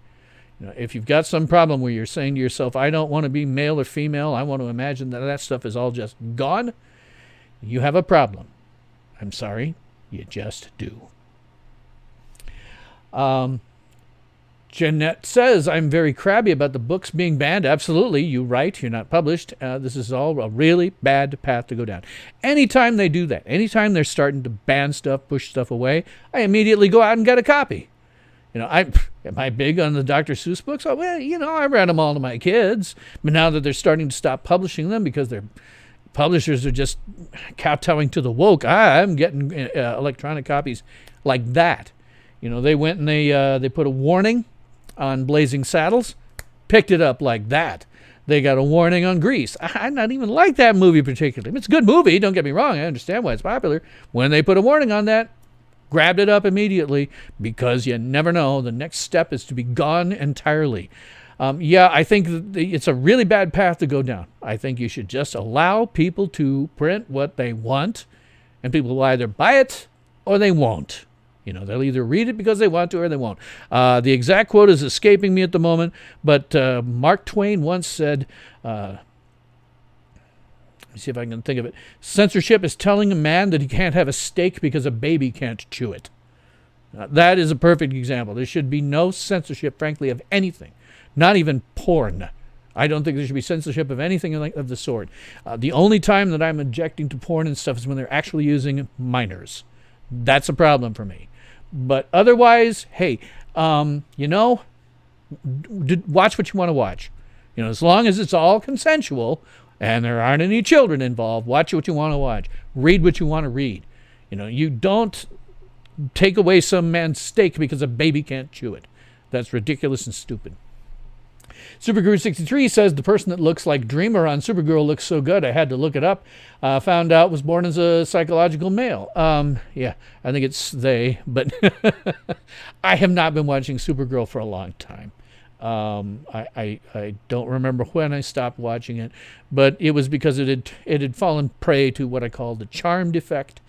If you've got some problem where you're saying to yourself, I don't want to be male or female, I want to imagine that stuff is all just gone, you have a problem. I'm sorry, you just do. Jeanette says, I'm very crabby about the books being banned. Absolutely, you write, you're not published. This is all a really bad path to go down. Anytime they do that, anytime they're starting to ban stuff, push stuff away, I immediately go out and get a copy. Am I big on the Dr. Seuss books? Oh, well, I read them all to my kids. But now that they're starting to stop publishing them because their publishers are just kowtowing to the woke, I'm getting electronic copies like that. They went and they put a warning on Blazing Saddles, picked it up like that. They got a warning on Grease. I not even like that movie particularly. It's a good movie, don't get me wrong. I understand why it's popular. When they put a warning on that, grabbed it up immediately, because you never know. The next step is to be gone entirely. I think it's a really bad path to go down. I think you should just allow people to print what they want, and people will either buy it or they won't. They'll either read it because they want to or they won't. The exact quote is escaping me at the moment, but Mark Twain once said, see if I can think of it. Censorship is telling a man that he can't have a steak because a baby can't chew it. That is a perfect example. There should be no censorship, frankly, of anything, not even porn. I don't think there should be censorship of anything of the sort. The only time that I'm objecting to porn and stuff is when they're actually using minors. That's a problem for me. But otherwise, hey, watch what you want to watch. As long as it's all consensual and there aren't any children involved, watch what you want to watch. Read what you want to read. You don't take away some man's steak because a baby can't chew it. That's ridiculous and stupid. Superguru63 says the person that looks like Dreamer on Supergirl looks so good I had to look it up. Found out was born as a psychological male. Yeah, I think it's they, but I have not been watching Supergirl for a long time. I don't remember when I stopped watching it, but it was because it had fallen prey to what I call the Charmed effect,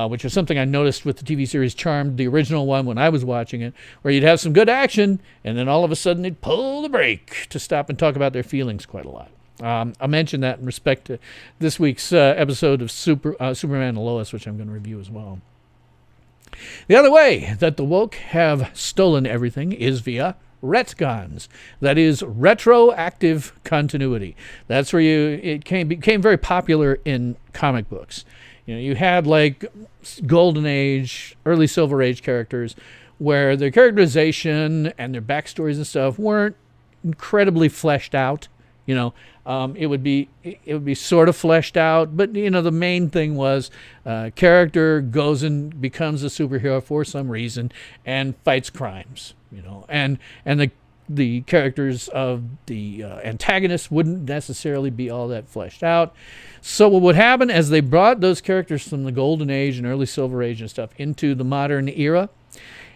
which was something I noticed with the TV series Charmed, the original one, when I was watching it, where you'd have some good action, and then all of a sudden they'd pull the brake to stop and talk about their feelings quite a lot. I'll mention that in respect to this week's episode of Superman Lois, which I'm going to review as well. The other way that the woke have stolen everything is via retcons. That is retroactive continuity. That's where it became very popular in comic books. You had like Golden Age, early Silver Age characters where their characterization and their backstories and stuff weren't incredibly fleshed out. It would be sort of fleshed out, but the main thing was character goes and becomes a superhero for some reason and fights crimes. And the characters of the antagonists wouldn't necessarily be all that fleshed out. So what would happen as they brought those characters from the Golden Age and early Silver Age and stuff into the modern era,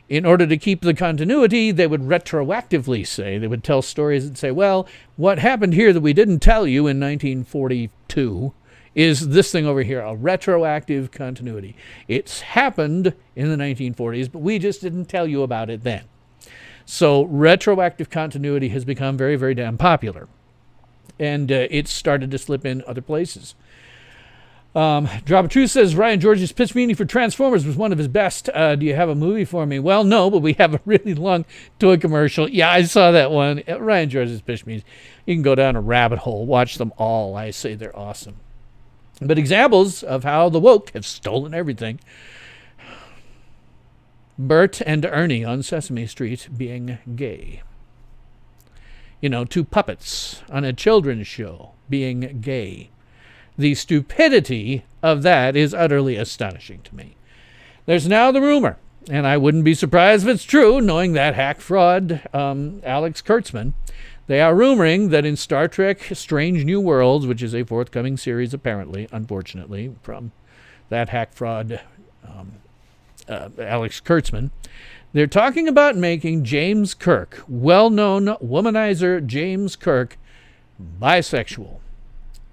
in order to keep the continuity, they would retroactively they would tell stories and say, well, what happened here that we didn't tell you in 1942 is this thing over here, a retroactive continuity. It's happened in the 1940s, but we just didn't tell you about it then. So retroactive continuity has become very, very damn popular. And it's started to slip in other places. Drop of Truth says, Ryan George's pitch meeting for Transformers was one of his best. Do you have a movie for me? Well, no, but we have a really long toy commercial. Yeah, I saw that one. Ryan George's pitch meetings. You can go down a rabbit hole. Watch them all. I say they're awesome. But examples of how the woke have stolen everything. Bert and Ernie on Sesame Street being gay. Two puppets on a children's show being gay. The stupidity of that is utterly astonishing to me. There's now the rumor, and I wouldn't be surprised if it's true, knowing that hack fraud, Alex Kurtzman. They are rumoring that in Star Trek Strange New Worlds, which is a forthcoming series apparently, unfortunately, from that hack fraud, Alex Kurtzman, they're talking about making James Kirk, well-known womanizer James Kirk, bisexual.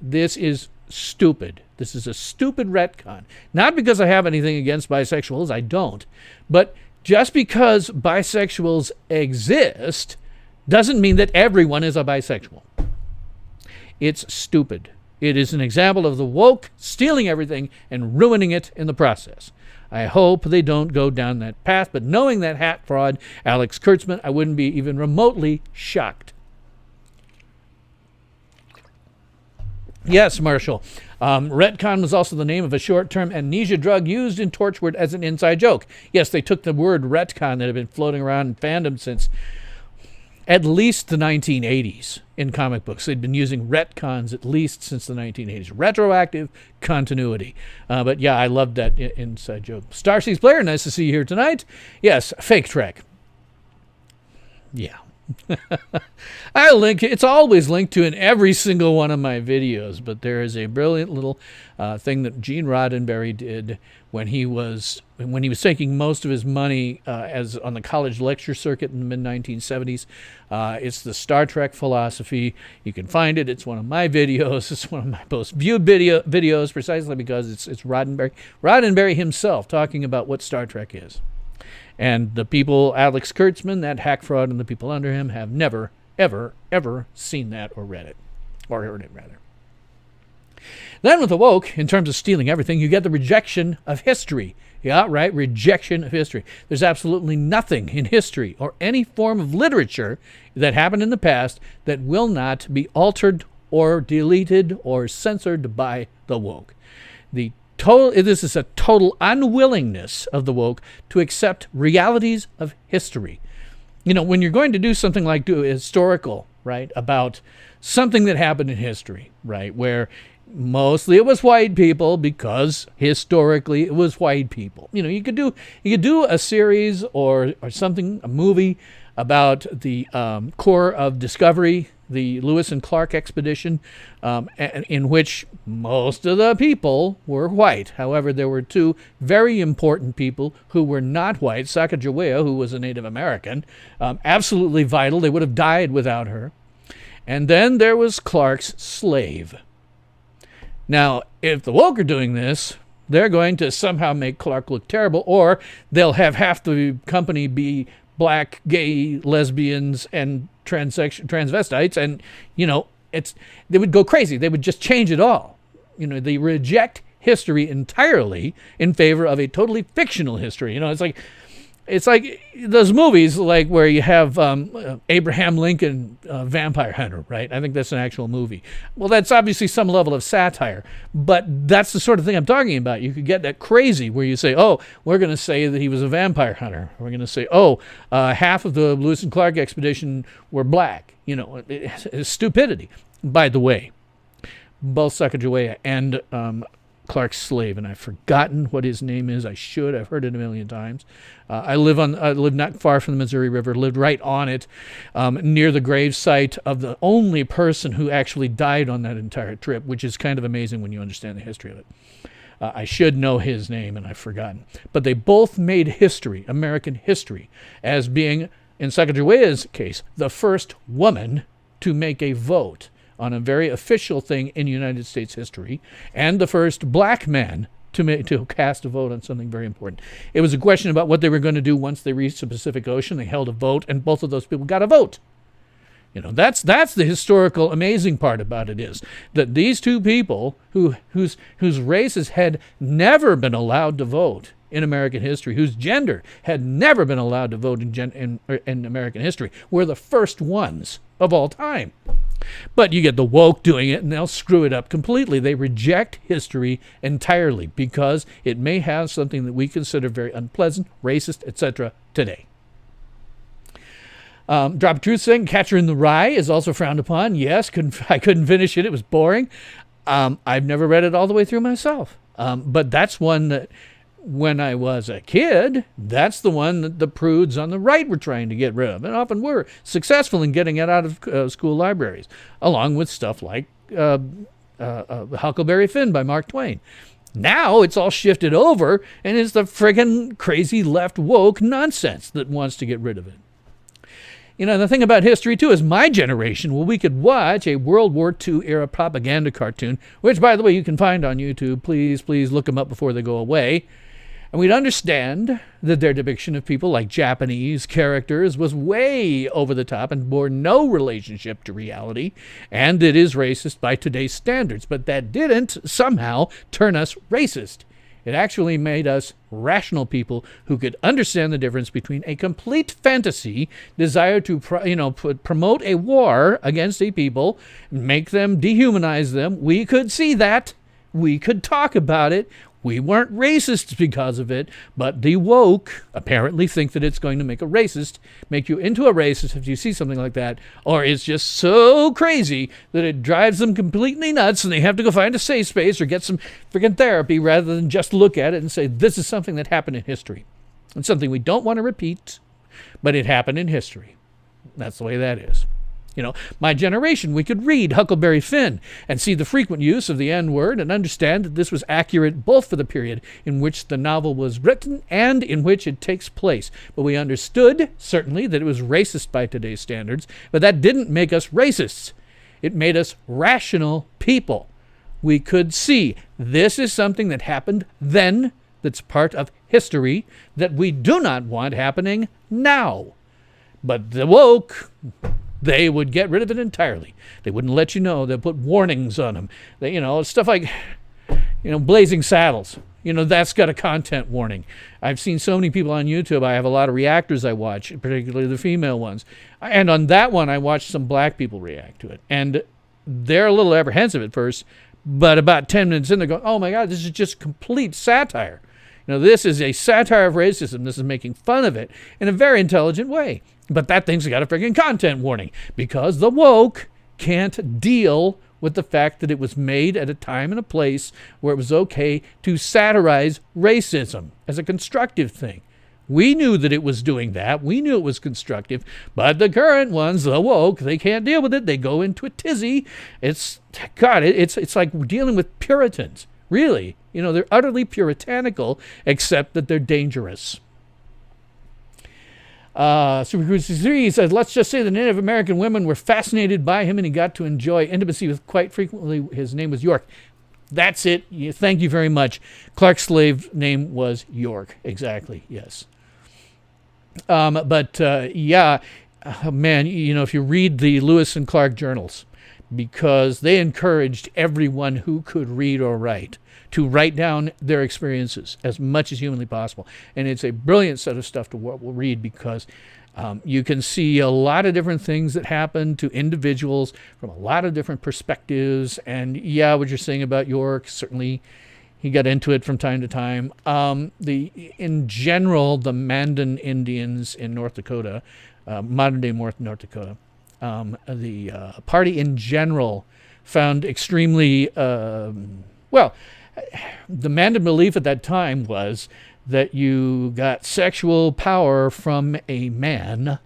This is stupid. This is a stupid retcon. Not because I have anything against bisexuals, I don't. But just because bisexuals exist doesn't mean that everyone is a bisexual. It's stupid. It is an example of the woke stealing everything and ruining it in the process. I hope they don't go down that path, but knowing that hat fraud, Alex Kurtzman, I wouldn't be even remotely shocked. Yes, Marshall. Retcon was also the name of a short-term amnesia drug used in Torchwood as an inside joke. Yes, they took the word retcon that had been floating around in fandom since at least the 1980s in comic books. They'd been using retcons at least since the 1980s. Retroactive continuity. But yeah, I loved that inside joke. Starseas Player, nice to see you here tonight. Yes, fake Trek. Yeah. I'll link. It's always linked to in every single one of my videos, but there is a brilliant little thing that Gene Roddenberry did when he was taking most of his money as on the college lecture circuit in the mid-1970s. It's the Star Trek philosophy. You can find it. It's one of my videos. It's one of my most viewed videos precisely because it's Roddenberry himself talking about what Star Trek is. And the people, Alex Kurtzman, that hack fraud, and the people under him have never, ever, ever seen that or read it. Or heard it, rather. Then with the woke, in terms of stealing everything, you get the rejection of history. Yeah, right, rejection of history. There's absolutely nothing in history or any form of literature that happened in the past that will not be altered or deleted or censored by the woke. This is a total unwillingness of the woke to accept realities of history. You know, when you're going to do something like do a historical, right, about something that happened in history, right, where mostly it was white people because historically it was white people. You know, you could do a series or something, a movie about the Corps of Discovery, the Lewis and Clark expedition, in which most of the people were white. However, there were two very important people who were not white. Sacagawea, who was a Native American, absolutely vital. They would have died without her. And then there was Clark's slave. Now, if the woke are doing this, they're going to somehow make Clark look terrible, or they'll have half the company be black, gay, lesbians, and transvestites, and, you know, they would go crazy. They would just change it all. You know, they reject history entirely in favor of a totally fictional history. You know, it's like those movies like where you have Abraham Lincoln, Vampire Hunter, right? I think that's an actual movie. Well, that's obviously some level of satire, but that's the sort of thing I'm talking about. You could get that crazy where you say, oh, we're going to say that he was a vampire hunter. We're going to say, oh, half of the Lewis and Clark expedition were black. You know, it's stupidity. By the way, both Sacagawea and Clark's slave, and I've forgotten what his name is. I should. I've heard it a million times. I live not far from the Missouri River, lived right on it, near the grave site of the only person who actually died on that entire trip, which is kind of amazing when you understand the history of it. I should know his name, and I've forgotten. But they both made history, American history, as being, in Sacagawea's case, the first woman to make a vote on a very official thing in United States history, and the first black man to cast a vote on something very important. It was a question about what they were going to do once they reached the Pacific Ocean. They held a vote, and both of those people got a vote. You know, that's the historical amazing part about it, is that these two people whose races had never been allowed to vote in American history, whose gender had never been allowed to vote in American history, were the first ones of all time. But you get the woke doing it, and they'll screw it up completely. They reject history entirely because it may have something that we consider very unpleasant, racist, etc. today. Drop of Truth saying Catcher in the Rye is also frowned upon. Yes, I couldn't finish it. It was boring. I've never read it all the way through myself. But that's one that, when I was a kid, that's the one that the prudes on the right were trying to get rid of, and often were successful in getting it out of school libraries, along with stuff like Huckleberry Finn by Mark Twain. Now it's all shifted over, and it's the friggin' crazy left woke nonsense that wants to get rid of it. You know, the thing about history, too, is my generation, well, we could watch a World War II era propaganda cartoon, which, by the way, you can find on YouTube. Please look them up before they go away. And we'd understand that their depiction of people like Japanese characters was way over the top and bore no relationship to reality, and it is racist by today's standards. But that didn't somehow turn us racist. It actually made us rational people who could understand the difference between a complete fantasy desire to promote a war against a people, make them, dehumanize them. We could see that. We could talk about it. We weren't racists because of it, but the woke apparently think that it's going to make you into a racist if you see something like that, or it's just so crazy that it drives them completely nuts and they have to go find a safe space or get some freaking therapy rather than just look at it and say, this is something that happened in history. It's something we don't want to repeat, but it happened in history. That's the way that is. You know, my generation, we could read Huckleberry Finn and see the frequent use of the N-word and understand that this was accurate both for the period in which the novel was written and in which it takes place. But we understood, certainly, that it was racist by today's standards, but that didn't make us racists. It made us rational people. We could see this is something that happened then, that's part of history, that we do not want happening now. But the woke, they would get rid of it entirely. They wouldn't let you know. They'd put warnings on them. They, stuff like, Blazing Saddles. That's got a content warning. I've seen so many people on YouTube. I have a lot of reactors I watch, particularly the female ones. And on that one, I watched some black people react to it. And they're a little apprehensive at first, but about 10 minutes in, they're going, oh my God, this is just complete satire. This is a satire of racism. This is making fun of it in a very intelligent way. But that thing's got a freaking content warning because the woke can't deal with the fact that it was made at a time and a place where it was okay to satirize racism as a constructive thing. We knew that it was doing that. We knew it was constructive. But the current ones, the woke, they can't deal with it. They go into a tizzy. It's like dealing with Puritans. Really. They're utterly puritanical, except that they're dangerous. Super Cruise 3 says, let's just say the Native American women were fascinated by him and he got to enjoy intimacy with quite frequently. His name was York. That's it. Thank you very much. Clark's slave name was York. Exactly. Yes. Man, if you read the Lewis and Clark journals, because they encouraged everyone who could read or write to write down their experiences as much as humanly possible. And it's a brilliant set of stuff to read because you can see a lot of different things that happen to individuals from a lot of different perspectives. And what you're saying about York, certainly he got into it from time to time. In general, the Mandan Indians in North Dakota, modern-day North Dakota, the party in general found extremely, the Mandan belief at that time was that you got sexual power from a man,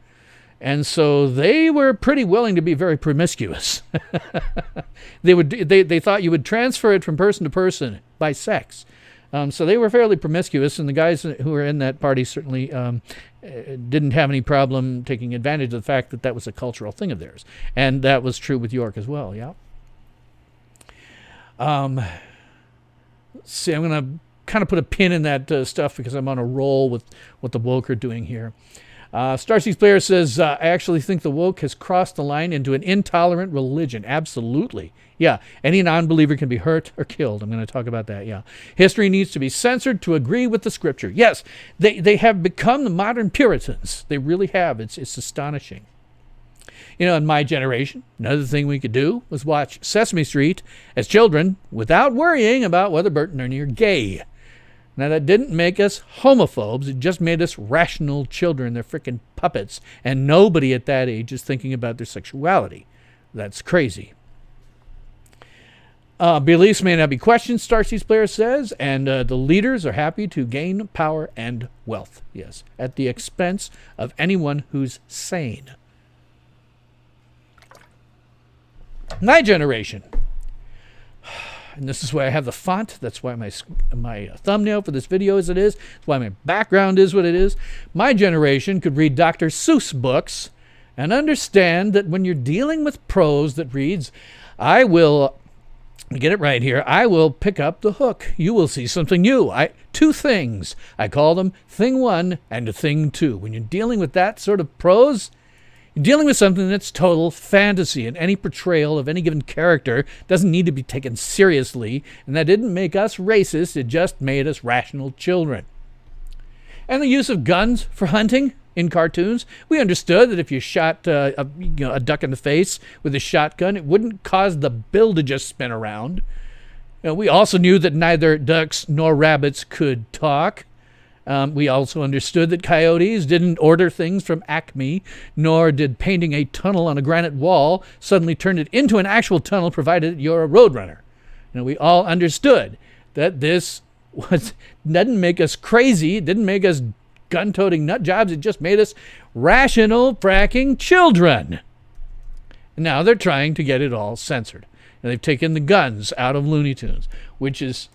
and so they were pretty willing to be very promiscuous. They thought you would transfer it from person to person by sex. So they were fairly promiscuous, and the guys who were in that party certainly didn't have any problem taking advantage of the fact that that was a cultural thing of theirs. And that was true with York as well, yeah. See, I'm going to kind of put a pin in that stuff because I'm on a roll with what the woke are doing here. Starseeds Player says, I actually think the woke has crossed the line into an intolerant religion. Absolutely. Yeah, any non-believer can be hurt or killed. I'm going to talk about that, yeah. History needs to be censored to agree with the scripture. Yes, they have become the modern Puritans. They really have. It's astonishing. In my generation, another thing we could do was watch Sesame Street as children without worrying about whether Bert and Ernie are gay. Now, that didn't make us homophobes. It just made us rational children. They're freaking puppets. And nobody at that age is thinking about their sexuality. That's crazy. Beliefs may not be questioned, Starseeds Player says, and the leaders are happy to gain power and wealth. Yes, at the expense of anyone who's sane. My generation. And this is why I have the font. That's why my thumbnail for this video is it is. That's why my background is what it is. My generation could read Dr. Seuss books and understand that when you're dealing with prose that reads, I will, get it right here, I will pick up the hook. You will see something new. Two things. I call them thing one and thing two. When you're dealing with that sort of prose, you're dealing with something that's total fantasy, and any portrayal of any given character doesn't need to be taken seriously, and that didn't make us racist, it just made us rational children. And the use of guns for hunting in cartoons, we understood that if you shot a duck in the face with a shotgun, it wouldn't cause the bill to just spin around. We also knew that neither ducks nor rabbits could talk. We also understood that coyotes didn't order things from Acme, nor did painting a tunnel on a granite wall suddenly turn it into an actual tunnel provided you're a roadrunner. We all understood that this didn't make us crazy, it didn't make us gun-toting nut jobs, it just made us rational fracking children. And now they're trying to get it all censored. And they've taken the guns out of Looney Tunes, which is...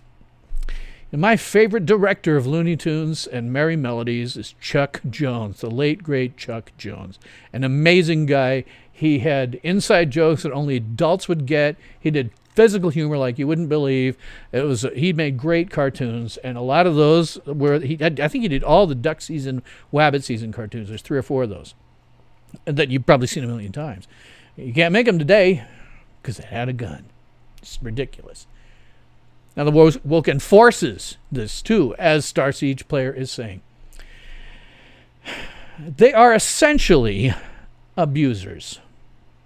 My favorite director of Looney Tunes and Merry Melodies is Chuck Jones, the late, great Chuck Jones. An amazing guy. He had inside jokes that only adults would get. He did physical humor like you wouldn't believe. He made great cartoons, and a lot of those were, I think he did all the duck season, wabbit season cartoons. There's 3 or 4 of those. that you've probably seen a million times. You can't make them today because they had a gun. It's ridiculous. Now, the woke enforces this too, as Star Siege Player is saying. They are essentially abusers.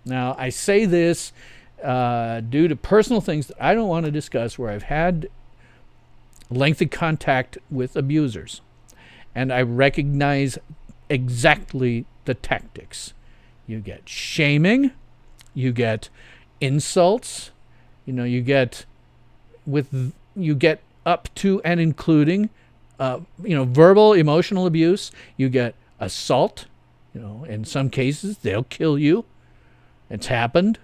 Now, I say this due to personal things that I don't want to discuss where I've had lengthy contact with abusers. And I recognize exactly the tactics. You get shaming, you get insults, you get up to and including verbal, emotional abuse. You get assault. In some cases they'll kill you. It's happened.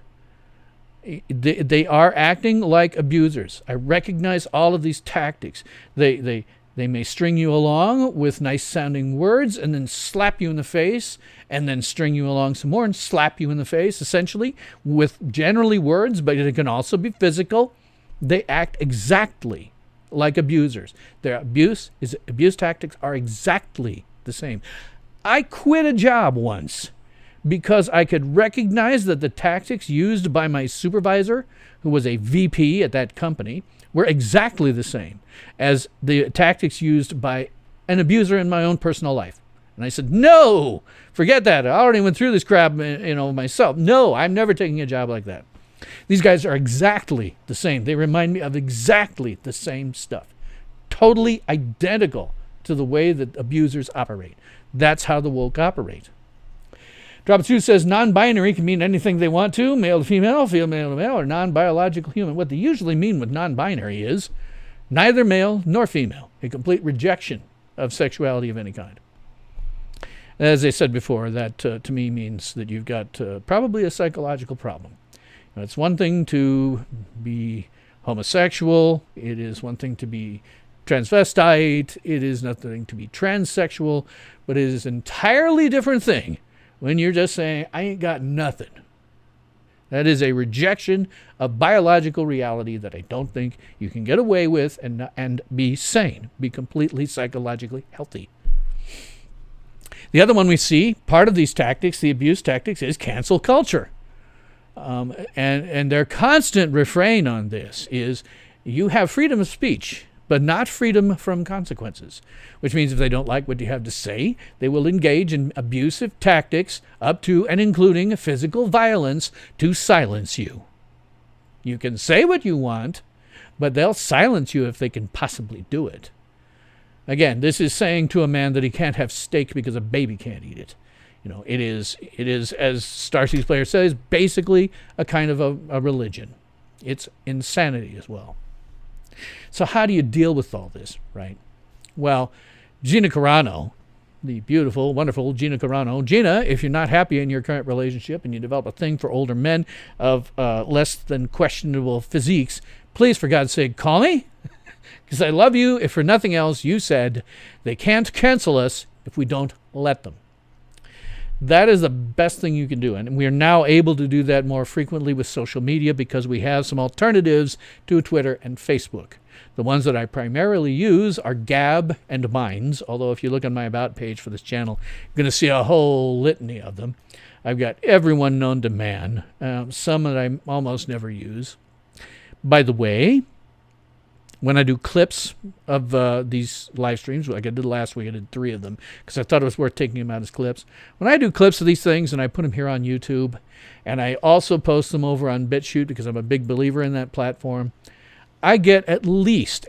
They are acting like abusers. I recognize all of these tactics. They may string you along with nice sounding words and then slap you in the face, and then string you along some more and slap you in the face, essentially with generally words, but it can also be physical. They act exactly like abusers. Their abuse tactics are exactly the same. I quit a job once because I could recognize that the tactics used by my supervisor, who was a VP at that company, were exactly the same as the tactics used by an abuser in my own personal life. And I said, no, forget that. I already went through this crap, myself. No, I'm never taking a job like that. These guys are exactly the same. They remind me of exactly the same stuff. Totally identical to the way that abusers operate. That's how the woke operate. Drop 2 says non-binary can mean anything they want to, male to female to male, or non-biological human. What they usually mean with non-binary is neither male nor female, a complete rejection of sexuality of any kind. As I said before, that to me means that you've got probably a psychological problem. It's one thing to be homosexual. It is one thing to be transvestite. It is nothing to be transsexual. But it is an entirely different thing when you're just saying, I ain't got nothing. That is a rejection of biological reality that I don't think you can get away with and be sane, be completely psychologically healthy. The other one we see, part of these tactics, the abuse tactics, is cancel culture. And their constant refrain on this is you have freedom of speech, but not freedom from consequences, which means if they don't like what you have to say, they will engage in abusive tactics up to and including physical violence to silence you. You can say what you want, but they'll silence you if they can possibly do it. Again, this is saying to a man that he can't have steak because a baby can't eat it. It is, as Star Siege Player says, basically a kind of a religion. It's insanity as well. So how do you deal with all this, right? Well, Gina Carano, the beautiful, wonderful Gina Carano. Gina, if you're not happy in your current relationship and you develop a thing for older men of less than questionable physiques, please, for God's sake, call me. Because I love you. If for nothing else, you said they can't cancel us if we don't let them. That is the best thing you can do. And we are now able to do that more frequently with social media because we have some alternatives to Twitter and Facebook. The ones that I primarily use are Gab and Minds, although if you look on my About page for this channel, you're going to see a whole litany of them. I've got everyone known to man, some that I almost never use. By the way, when I do clips of these live streams, like I did last week, I did 3 of them because I thought it was worth taking them out as clips. When I do clips of these things and I put them here on YouTube, and I also post them over on BitChute because I'm a big believer in that platform, I get at least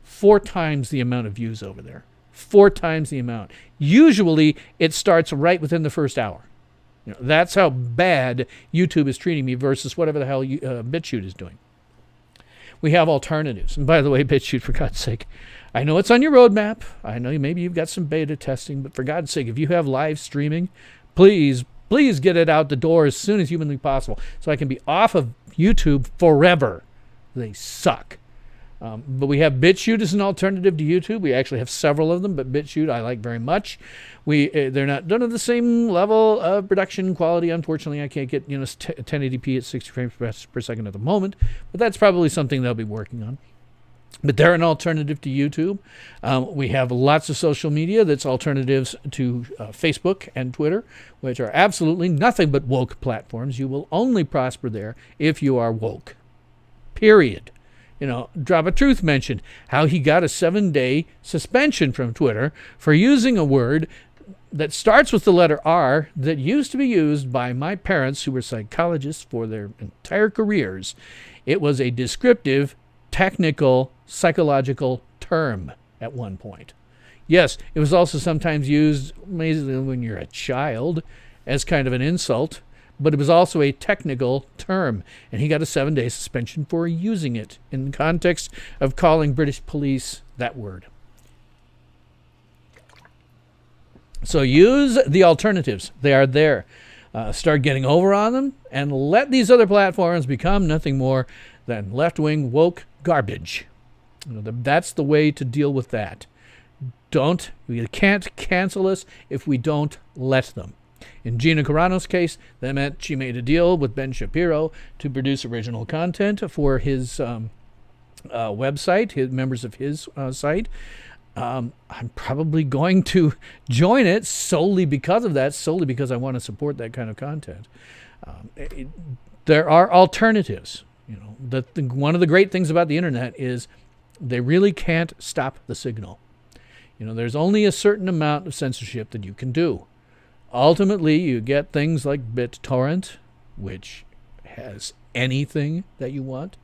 4 times the amount of views over there. 4 times the amount. Usually, it starts right within the first hour. That's how bad YouTube is treating me versus whatever the hell BitChute is doing. We have alternatives. And by the way, BitChute, for God's sake, I know it's on your roadmap. I know maybe you've got some beta testing, but for God's sake, if you have live streaming, please get it out the door as soon as humanly possible so I can be off of YouTube forever. They suck. But we have BitChute as an alternative to YouTube. We actually have several of them, but BitChute I like very much. They're not done at the same level of production quality. Unfortunately, I can't get 1080p at 60 frames per second at the moment, but that's probably something they'll be working on. But they're an alternative to YouTube. We have lots of social media that's alternatives to Facebook and Twitter, which are absolutely nothing but woke platforms. You will only prosper there if you are woke. Period. Drop of Truth mentioned how he got a 7-day suspension from Twitter for using a word that starts with the letter R that used to be used by my parents, who were psychologists for their entire careers. It was a descriptive, technical, psychological term at one point. Yes, it was also sometimes used, amazingly, when you're a child as kind of an insult, but it was also a technical term, and he got a 7-day suspension for using it in the context of calling British police that word. So use the alternatives. They are there. Start getting over on them, and let these other platforms become nothing more than left-wing woke garbage. That's the way to deal with that. You can't cancel us if we don't let them. In Gina Carano's case, that meant she made a deal with Ben Shapiro to produce original content for his website, members of his site. I'm probably going to join it solely because of that, solely because I want to support that kind of content. There are alternatives. One of the great things about the internet is they really can't stop the signal. There's only a certain amount of censorship that you can do. Ultimately, you get things like BitTorrent, which has anything that you want.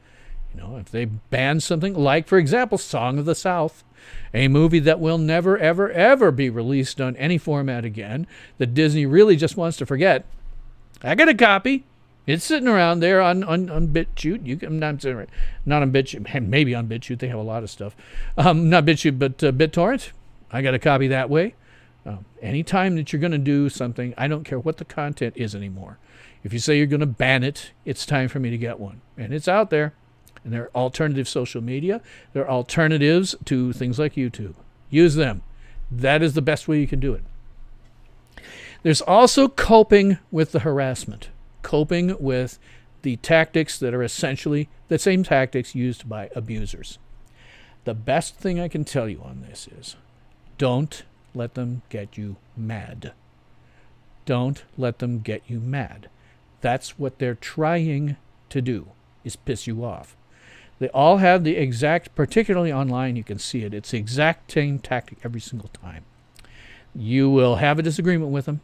If they ban something like, for example, Song of the South, a movie that will never, ever, ever be released on any format again, that Disney really just wants to forget, I got a copy. It's sitting around there on BitChute. You can, not on BitChute, maybe on BitChute. They have a lot of stuff. Not BitChute, but BitTorrent. I got a copy that way. Anytime that you're going to do something, I don't care what the content is anymore. If you say you're going to ban it, it's time for me to get one. And it's out there. And there are alternative social media. There are alternatives to things like YouTube. Use them. That is the best way you can do it. There's also coping with the harassment. Coping with the tactics that are essentially the same tactics used by abusers. The best thing I can tell you on this is don't let them get you mad. Don't let them get you mad. That's what they're trying to do, is piss you off. They all have the exact, particularly online, you can see it. It's the exact same tactic every single time. You will have a disagreement with them.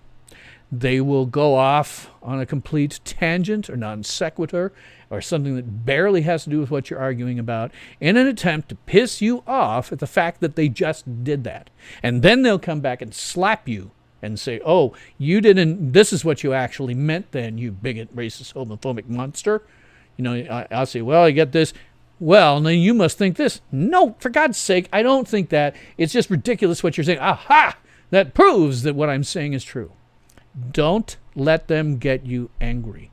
They will go off on a complete tangent or non sequitur or something that barely has to do with what you're arguing about in an attempt to piss you off at the fact that they just did that. And then they'll come back and slap you and say, oh, you didn't, this is what you actually meant then, you bigot, racist, homophobic monster. I'll say, well, I get this. Well, then you must think this. No, for God's sake, I don't think that. It's just ridiculous what you're saying. Aha! That proves that what I'm saying is true. Don't let them get you angry.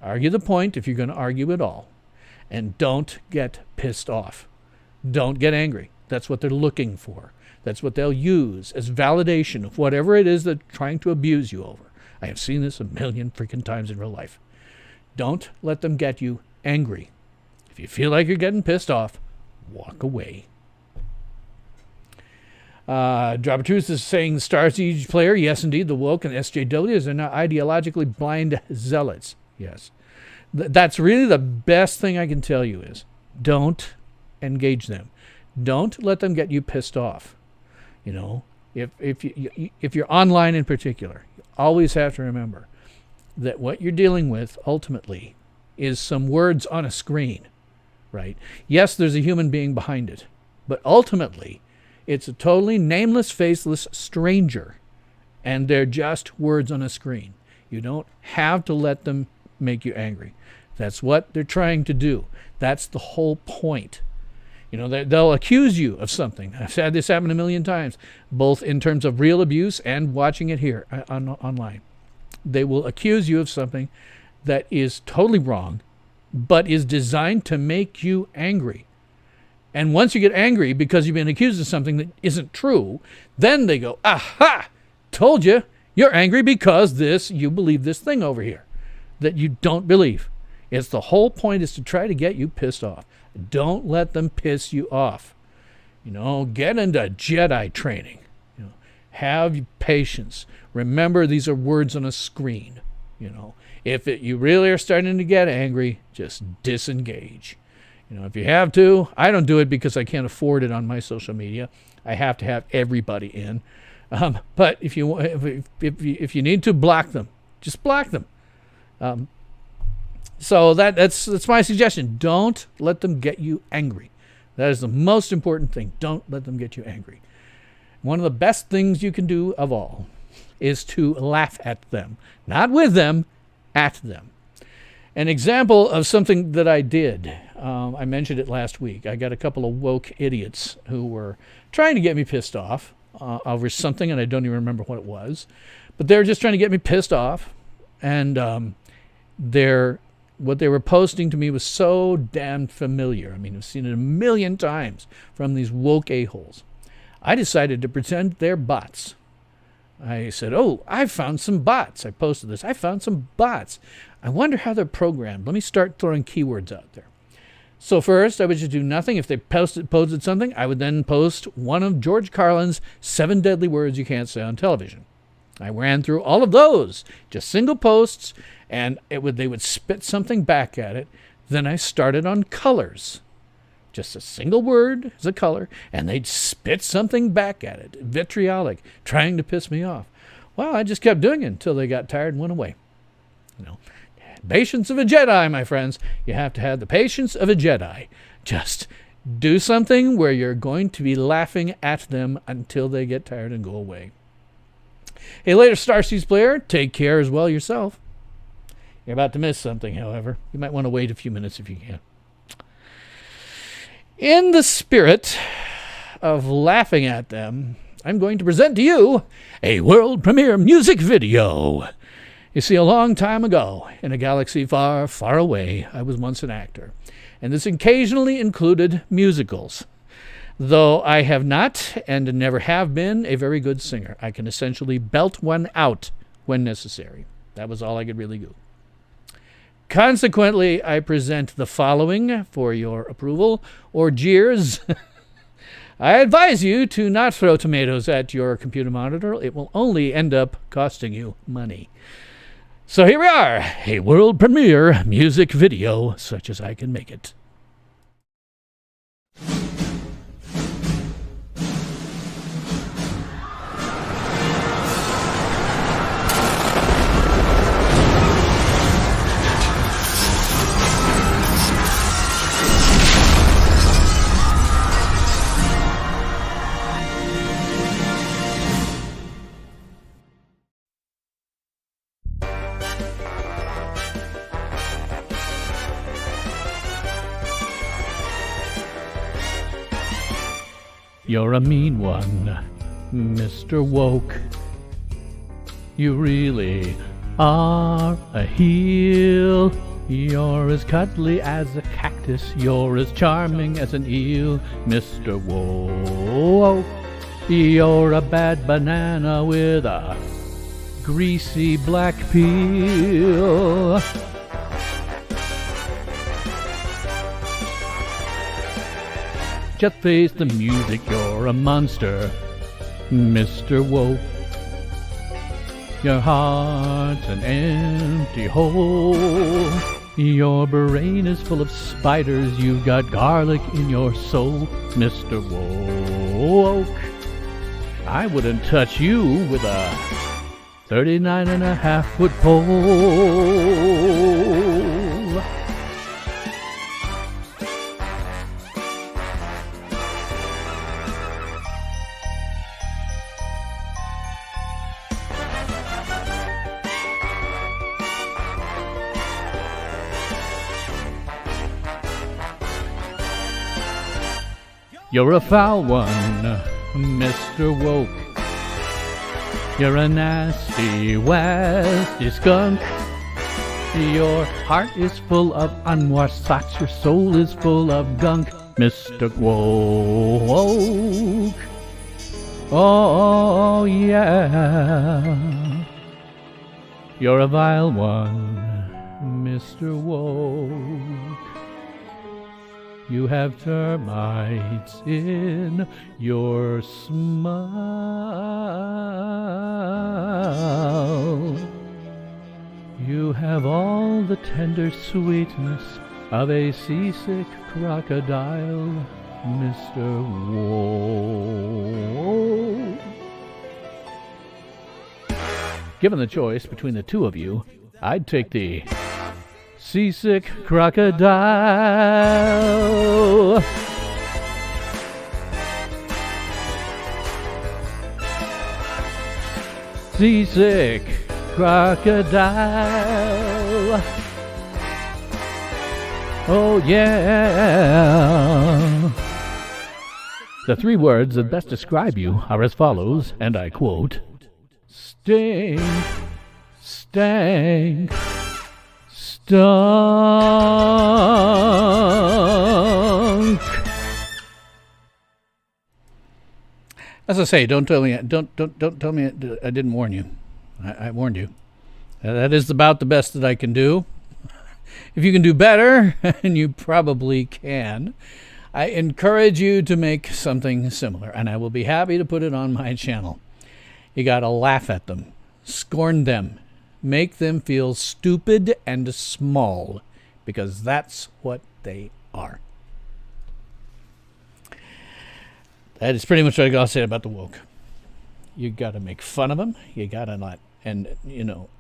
Argue the point if you're going to argue at all. And don't get pissed off. Don't get angry. That's what they're looking for. That's what they'll use as validation of whatever it is they're trying to abuse you over. I have seen this a million freaking times in real life. Don't let them get you angry. If you feel like you're getting pissed off, walk away. Drop of Truth is saying the Star Siege player, yes, indeed, the woke and SJWs are now ideologically blind zealots. Yes. That's really the best thing I can tell you is don't engage them. Don't let them get you pissed off. If you're online in particular, you always have to remember that what you're dealing with ultimately is some words on a screen, right? Yes, there's a human being behind it, but ultimately it's a totally nameless, faceless stranger, and they're just words on a screen. You don't have to let them make you angry. That's what they're trying to do. That's the whole point. They'll accuse you of something. I've had this happen a million times, both in terms of real abuse and watching it here online. They will accuse you of something that is totally wrong, but is designed to make you angry. And once you get angry because you've been accused of something that isn't true, then they go, aha, told you, you're angry because you believe this thing over here that you don't believe. It's the whole point is to try to get you pissed off. Don't let them piss you off. Get into Jedi training. Have patience. Remember, these are words on a screen. If you really are starting to get angry, just disengage. If you have to, I don't do it because I can't afford it on my social media. I have to have everybody in. But if you need to block them, just block them. So that's my suggestion. Don't let them get you angry. That is the most important thing. Don't let them get you angry. One of the best things you can do of all is to laugh at them. Not with them, at them. An example of something that I did, I mentioned it last week. I got a couple of woke idiots who were trying to get me pissed off over something, and I don't even remember what it was. But they were just trying to get me pissed off. And what they were posting to me was so damn familiar. I mean, I've seen it a million times from these woke a-holes. I decided to pretend they're bots. I said, I found some bots. I posted this. I found some bots. I wonder how they're programmed. Let me start throwing keywords out there. So first, I would just do nothing. If they posted something, I would then post one of George Carlin's 7 deadly words you can't say on television. I ran through all of those, just single posts, and they would spit something back at it. Then I started on colors. Just a single word as a color, and they'd spit something back at it, vitriolic, trying to piss me off. Well, I just kept doing it until they got tired and went away. Patience of a Jedi, my friends. You have to have the patience of a Jedi. Just do something where you're going to be laughing at them until they get tired and go away. Hey, later Starseeds player, take care as well yourself. You're about to miss something, however. You might want to wait a few minutes if you can. In the spirit of laughing at them, I'm going to present to you a world premiere music video. You see, a long time ago, in a galaxy far, far away, I was once an actor. And this occasionally included musicals. Though I have not, and never have been, a very good singer. I can essentially belt one out when necessary. That was all I could really do. Consequently, I present the following for your approval or jeers. I advise you to not throw tomatoes at your computer monitor. It will only end up costing you money. So here we are, a world premiere music video, such as I can make it. You're a mean one, Mr. Woke. You really are a heel. You're as cuddly as a cactus. You're as charming as an eel, Mr. Woke. You're a bad banana with a greasy black peel. Just face the music, you're a monster, Mr. Woke. Your heart's an empty hole. Your brain is full of spiders. You've got garlic in your soul, Mr. Woke. I wouldn't touch you with a 39.5-foot pole. You're a foul one, Mr. Woke. You're a nasty, wasty skunk. Your heart is full of unwashed socks. Your soul is full of gunk, Mr. Woke. Oh, yeah. You're a vile one, Mr. Woke. You have termites in your smile. You have all the tender sweetness of a seasick crocodile, Mr. Woe. Given the choice between the two of you, I'd take the seasick crocodile. Seasick crocodile. Oh yeah. The three words that best describe you are as follows, and I quote: stink, stank, stunk. As I say, don't tell me I didn't warn you. I warned you. That is about the best that I can do. If you can do better, and you probably can, I encourage you to make something similar, and I will be happy to put it on my channel. You gotta laugh at them, scorn them, make them feel stupid and small, because that's what they are. That is pretty much what I gotta say about the woke. You gotta make fun of them. You gotta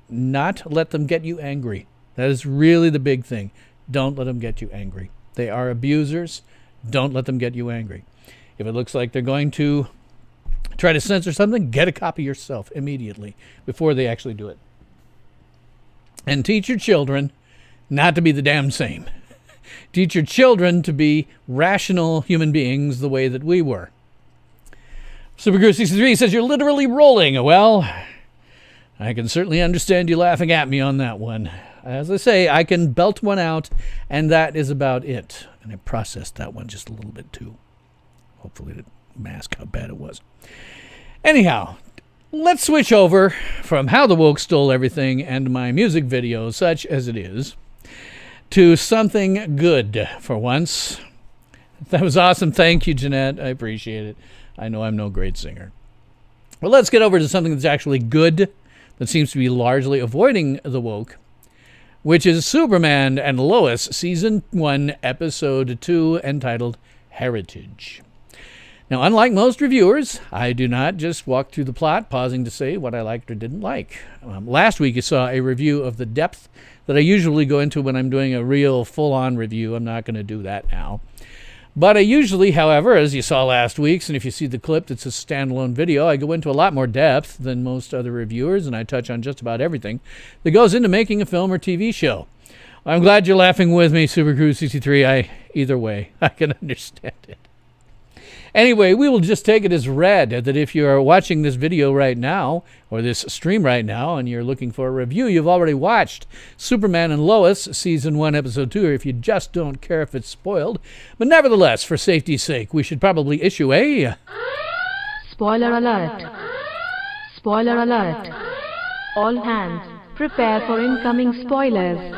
not let them get you angry. That is really the big thing. Don't let them get you angry. They are abusers. Don't let them get you angry. If it looks like they're going to try to censor something, get a copy yourself immediately before they actually do it. And teach your children not to be the damn same. Teach your children to be rational human beings the way that we were. Superguru63 says, you're literally rolling. Well, I can certainly understand you laughing at me on that one. As I say, I can belt one out, and that is about it. And I processed that one just a little bit too. Hopefully to mask how bad it was. Anyhow, let's switch over from how the woke stole everything and my music video, such as it is, to something good for once. That was awesome. Thank you, Jeanette. I appreciate it. I know I'm no great singer. Well, let's get over to something that's actually good, that seems to be largely avoiding the woke, which is Superman and Lois Season 1, Episode 2, entitled Heritage. Now, unlike most reviewers, I do not just walk through the plot, pausing to say what I liked or didn't like. Last week, you saw a review of the depth that I usually go into when I'm doing a real full-on review. I'm not going to do that now. But I usually, however, as you saw last week's, and if you see the clip, it's a standalone video, I go into a lot more depth than most other reviewers, and I touch on just about everything that goes into making a film or TV show. I'm glad you're laughing with me, SuperCrew63. Either way, I can understand it. Anyway, we will just take it as read that if you are watching this video right now, or this stream right now, and you're looking for a review, you've already watched Superman and Lois, Season 1, Episode 2, or if you just don't care if it's spoiled. But nevertheless, for safety's sake, we should probably issue a... Spoiler alert. Spoiler alert. All hands, prepare for incoming spoilers.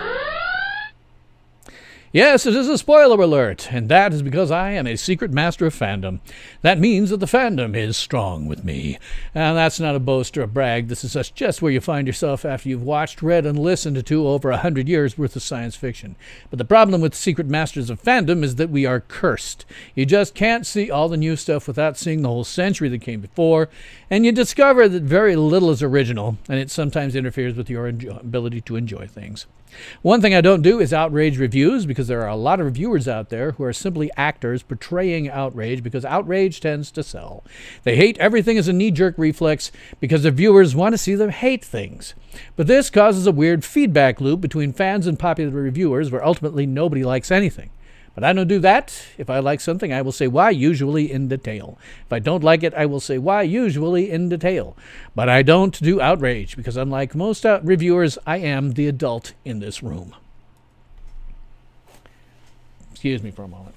Yes, it is a spoiler alert, and that is because I am a secret master of fandom. That means that the fandom is strong with me. And that's not a boast or a brag. This is just where you find yourself after you've watched, read, and listened to over 100 years worth of science fiction. But the problem with secret masters of fandom is that we are cursed. You just can't see all the new stuff without seeing the whole century that came before, and you discover that very little is original, and it sometimes interferes with your ability to enjoy things. One thing I don't do is outrage reviews, because there are a lot of reviewers out there who are simply actors portraying outrage, because outrage tends to sell. They hate everything as a knee-jerk reflex because the viewers want to see them hate things. But this causes a weird feedback loop between fans and popular reviewers where ultimately nobody likes anything. But I don't do that. If I like something, I will say why, usually in detail. If I don't like it, I will say why, usually in detail. But I don't do outrage, because unlike most reviewers, I am the adult in this room. Excuse me for a moment.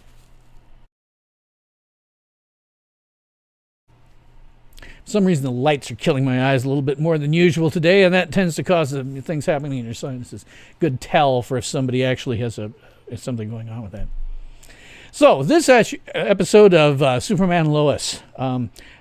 For some reason, the lights are killing my eyes a little bit more than usual today, and that tends to cause things happening in your sinuses. Good tell for if somebody actually has something going on with that. So this episode of Superman Lois,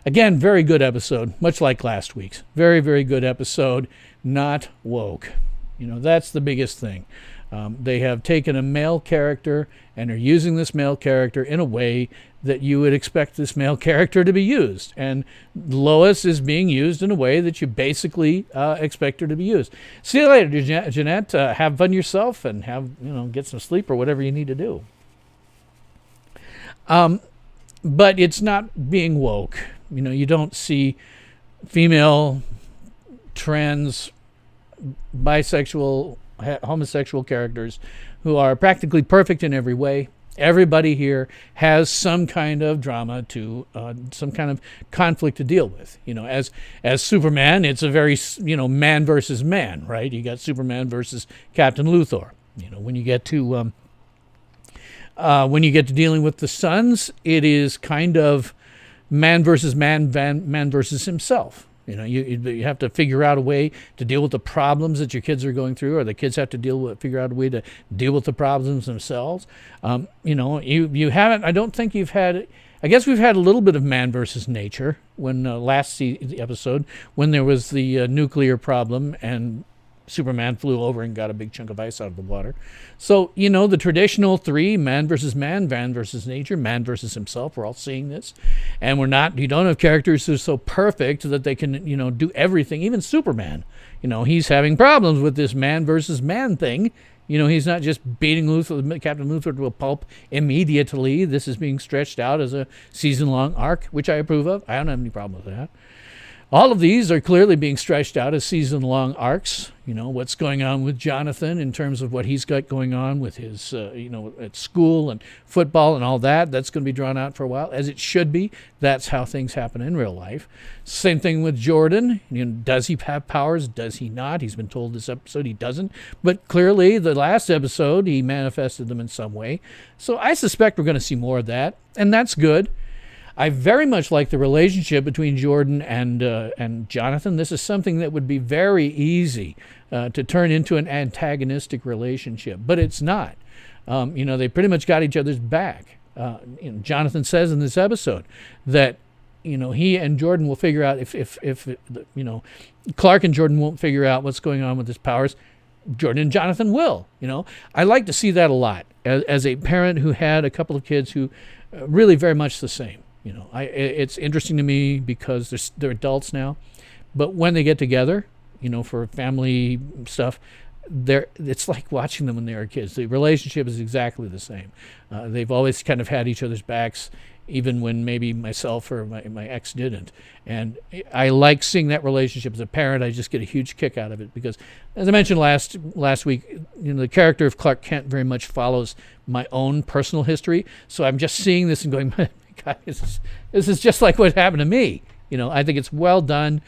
again, very good episode, much like last week's. Very, very good episode, not woke. That's the biggest thing. They have taken a male character and are using this male character in a way that you would expect this male character to be used. And Lois is being used in a way that you basically expect her to be used. See you later, Jeanette. Have fun yourself and get some sleep or whatever you need to do. But it's not being woke. You don't see female, trans, bisexual, homosexual characters who are practically perfect in every way. Everybody here has some kind of drama to some kind of conflict to deal with. As Superman, it's a very man versus man, right? You got Superman versus Captain Luthor. When you get to dealing with the sons, it is kind of man versus man, man versus himself. You have to figure out a way to deal with the problems that your kids are going through, or the kids have to figure out a way to deal with the problems themselves. You haven't. I don't think you've had. I guess we've had a little bit of man versus nature when last episode when there was the nuclear problem and Superman flew over and got a big chunk of ice out of the water. So, the traditional three, man versus man, man versus nature, man versus himself, we're all seeing this. And you don't have characters who are so perfect that they can, do everything. Even Superman, he's having problems with this man versus man thing. He's not just beating Captain Luthor to a pulp immediately. This is being stretched out as a season-long arc, which I approve of. I don't have any problem with that. All of these are clearly being stretched out as season-long arcs. What's going on with Jonathan in terms of what he's got going on with his, at school and football and all that. That's going to be drawn out for a while, as it should be. That's how things happen in real life. Same thing with Jordan. Does he have powers? Does he not? He's been told this episode he doesn't. But clearly, the last episode, he manifested them in some way. So I suspect we're going to see more of that, and that's good. I very much like the relationship between Jordan and Jonathan. This is something that would be very easy to turn into an antagonistic relationship, but it's not. They pretty much got each other's back. Jonathan says in this episode that he and Jordan will figure out if Clark and Jordan won't figure out what's going on with his powers, Jordan and Jonathan will. I like to see that a lot as a parent who had a couple of kids who really very much the same. It's interesting to me because they're adults now, but when they get together, for family stuff, it's like watching them when they were kids. The relationship is exactly the same. They've always kind of had each other's backs, even when maybe myself or my ex didn't. And I like seeing that relationship as a parent. I just get a huge kick out of it because, as I mentioned last week, the character of Clark Kent very much follows my own personal history. So I'm just seeing this and going, God, this is just like what happened to me. I think it's well done.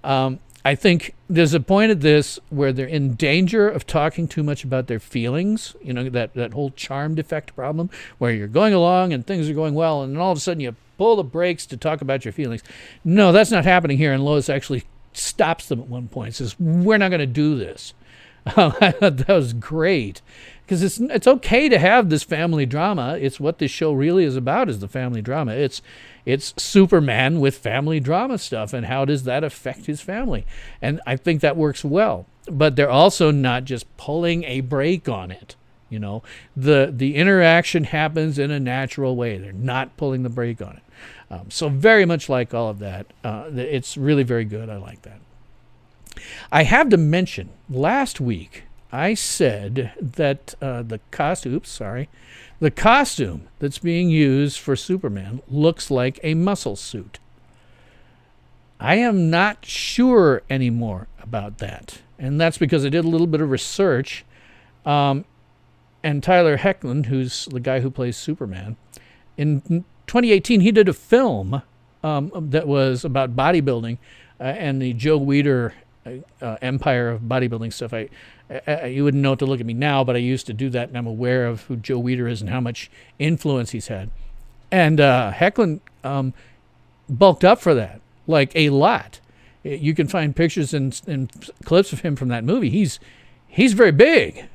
I think there's a point at this where they're in danger of talking too much about their feelings. That whole charmed effect problem where you're going along and things are going well, and then all of a sudden you pull the brakes to talk about your feelings. No, that's not happening here. And Lois actually stops them at one point and says, "We're not going to do this." I thought that was great. Because it's okay to have this family drama. It's what this show really is about, is the family drama. It's Superman with family drama stuff, and how does that affect his family? And I think that works well. But they're also not just pulling a brake on it. The interaction happens in a natural way. They're not pulling the brake on it. So very much like all of that. It's really very good. I like that. I have to mention, last week, I said that the costume that's being used for Superman looks like a muscle suit. I am not sure anymore about that. And that's because I did a little bit of research. And Tyler Hoechlin, who's the guy who plays Superman, in 2018, he did a film that was about bodybuilding and the Joe Weider empire of bodybuilding stuff. You wouldn't know it to look at me now, but I used to do that, and I'm aware of who Joe Weider is and how much influence he's had. And Hoechlin bulked up for that, like a lot. You can find pictures and clips of him from that movie. He's very big.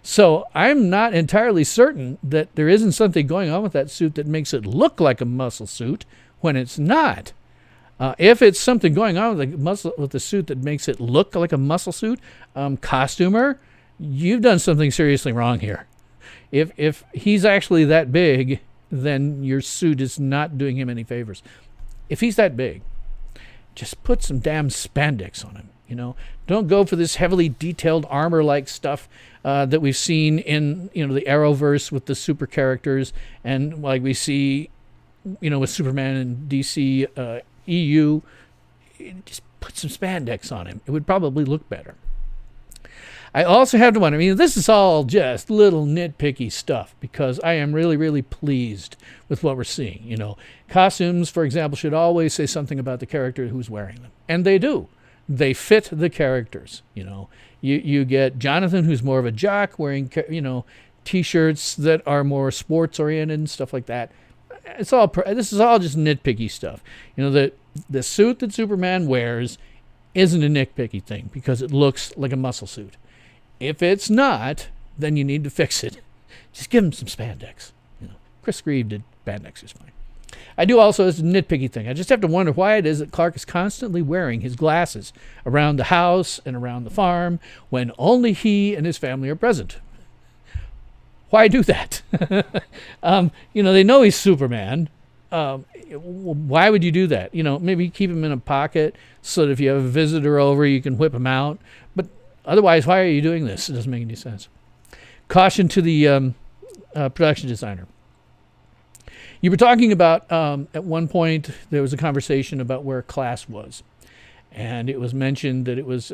So I'm not entirely certain that there isn't something going on with that suit that makes it look like a muscle suit when it's not. If it's something going on with the suit that makes it look like a muscle suit, costumer, you've done something seriously wrong here. If he's actually that big, then your suit is not doing him any favors. If he's that big, just put some damn spandex on him. Don't go for this heavily detailed armor-like stuff that we've seen in the Arrowverse with the super characters, and like we see with Superman and DC EU. Just put some spandex on him. It would probably look better. I also have to wonder, this is all just little nitpicky stuff because I am really, really pleased with what we're seeing. Costumes, for example, should always say something about the character who's wearing them. And they do. They fit the characters. You get Jonathan, who's more of a jock, wearing, T-shirts that are more sports-oriented and stuff like that. This is all just nitpicky stuff. The suit that Superman wears isn't a nitpicky thing because it looks like a muscle suit. If it's not, then you need to fix it. Just give him some spandex. Chris Grieve did spandex just fine. I do also, as a nitpicky thing, I just have to wonder why it is that Clark is constantly wearing his glasses around the house and around the farm when only he and his family are present. Why do that? They know he's Superman. Why would you do that? Maybe keep him in a pocket so that if you have a visitor over, you can whip him out. But otherwise, why are you doing this? It doesn't make any sense. Caution to the production designer. You were talking about, at one point, there was a conversation about where class was. And it was mentioned that it was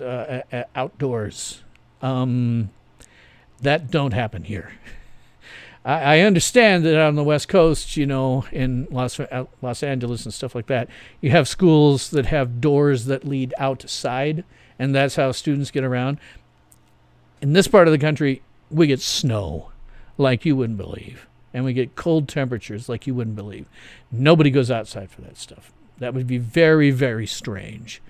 outdoors. That don't happen here. I understand that on the West Coast, in Los Angeles and stuff like that, you have schools that have doors that lead outside, and that's how students get around. In this part of the country, we get snow like you wouldn't believe, and we get cold temperatures like you wouldn't believe. Nobody goes outside for that stuff. That would be very, very strange.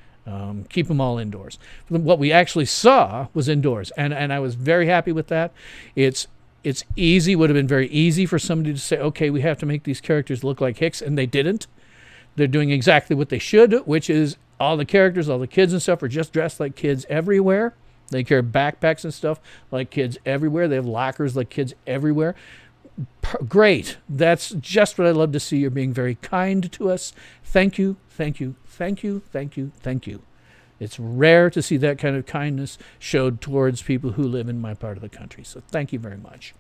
Keep them all indoors. What we actually saw was indoors, and I was very happy with that. It's easy, would have been very easy for somebody to say, okay, we have to make these characters look like Hicks, and they didn't. They're doing exactly what they should, which is all the characters, all the kids and stuff are just dressed like kids everywhere. They carry backpacks and stuff like kids everywhere. They have lockers like kids everywhere. Great. That's just what I love to see. You're being very kind to us. Thank you, thank you, thank you, thank you, thank you. It's rare to see that kind of kindness showed towards people who live in my part of the country. So thank you very much.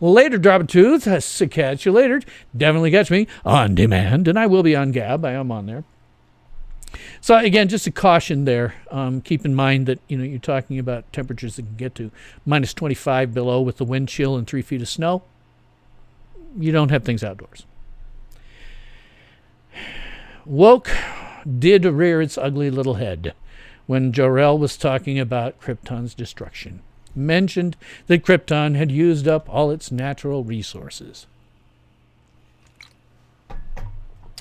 Later, drop a tooth. Catch you later. Definitely catch me on demand. And I will be on Gab. I am on there. So again, just a caution there. Keep in mind that you're talking about temperatures that can get to minus 25 below with the wind chill and 3 feet of snow. You don't have things outdoors. Woke did rear its ugly little head when Jor-El was talking about Krypton's destruction. Mentioned that Krypton had used up all its natural resources.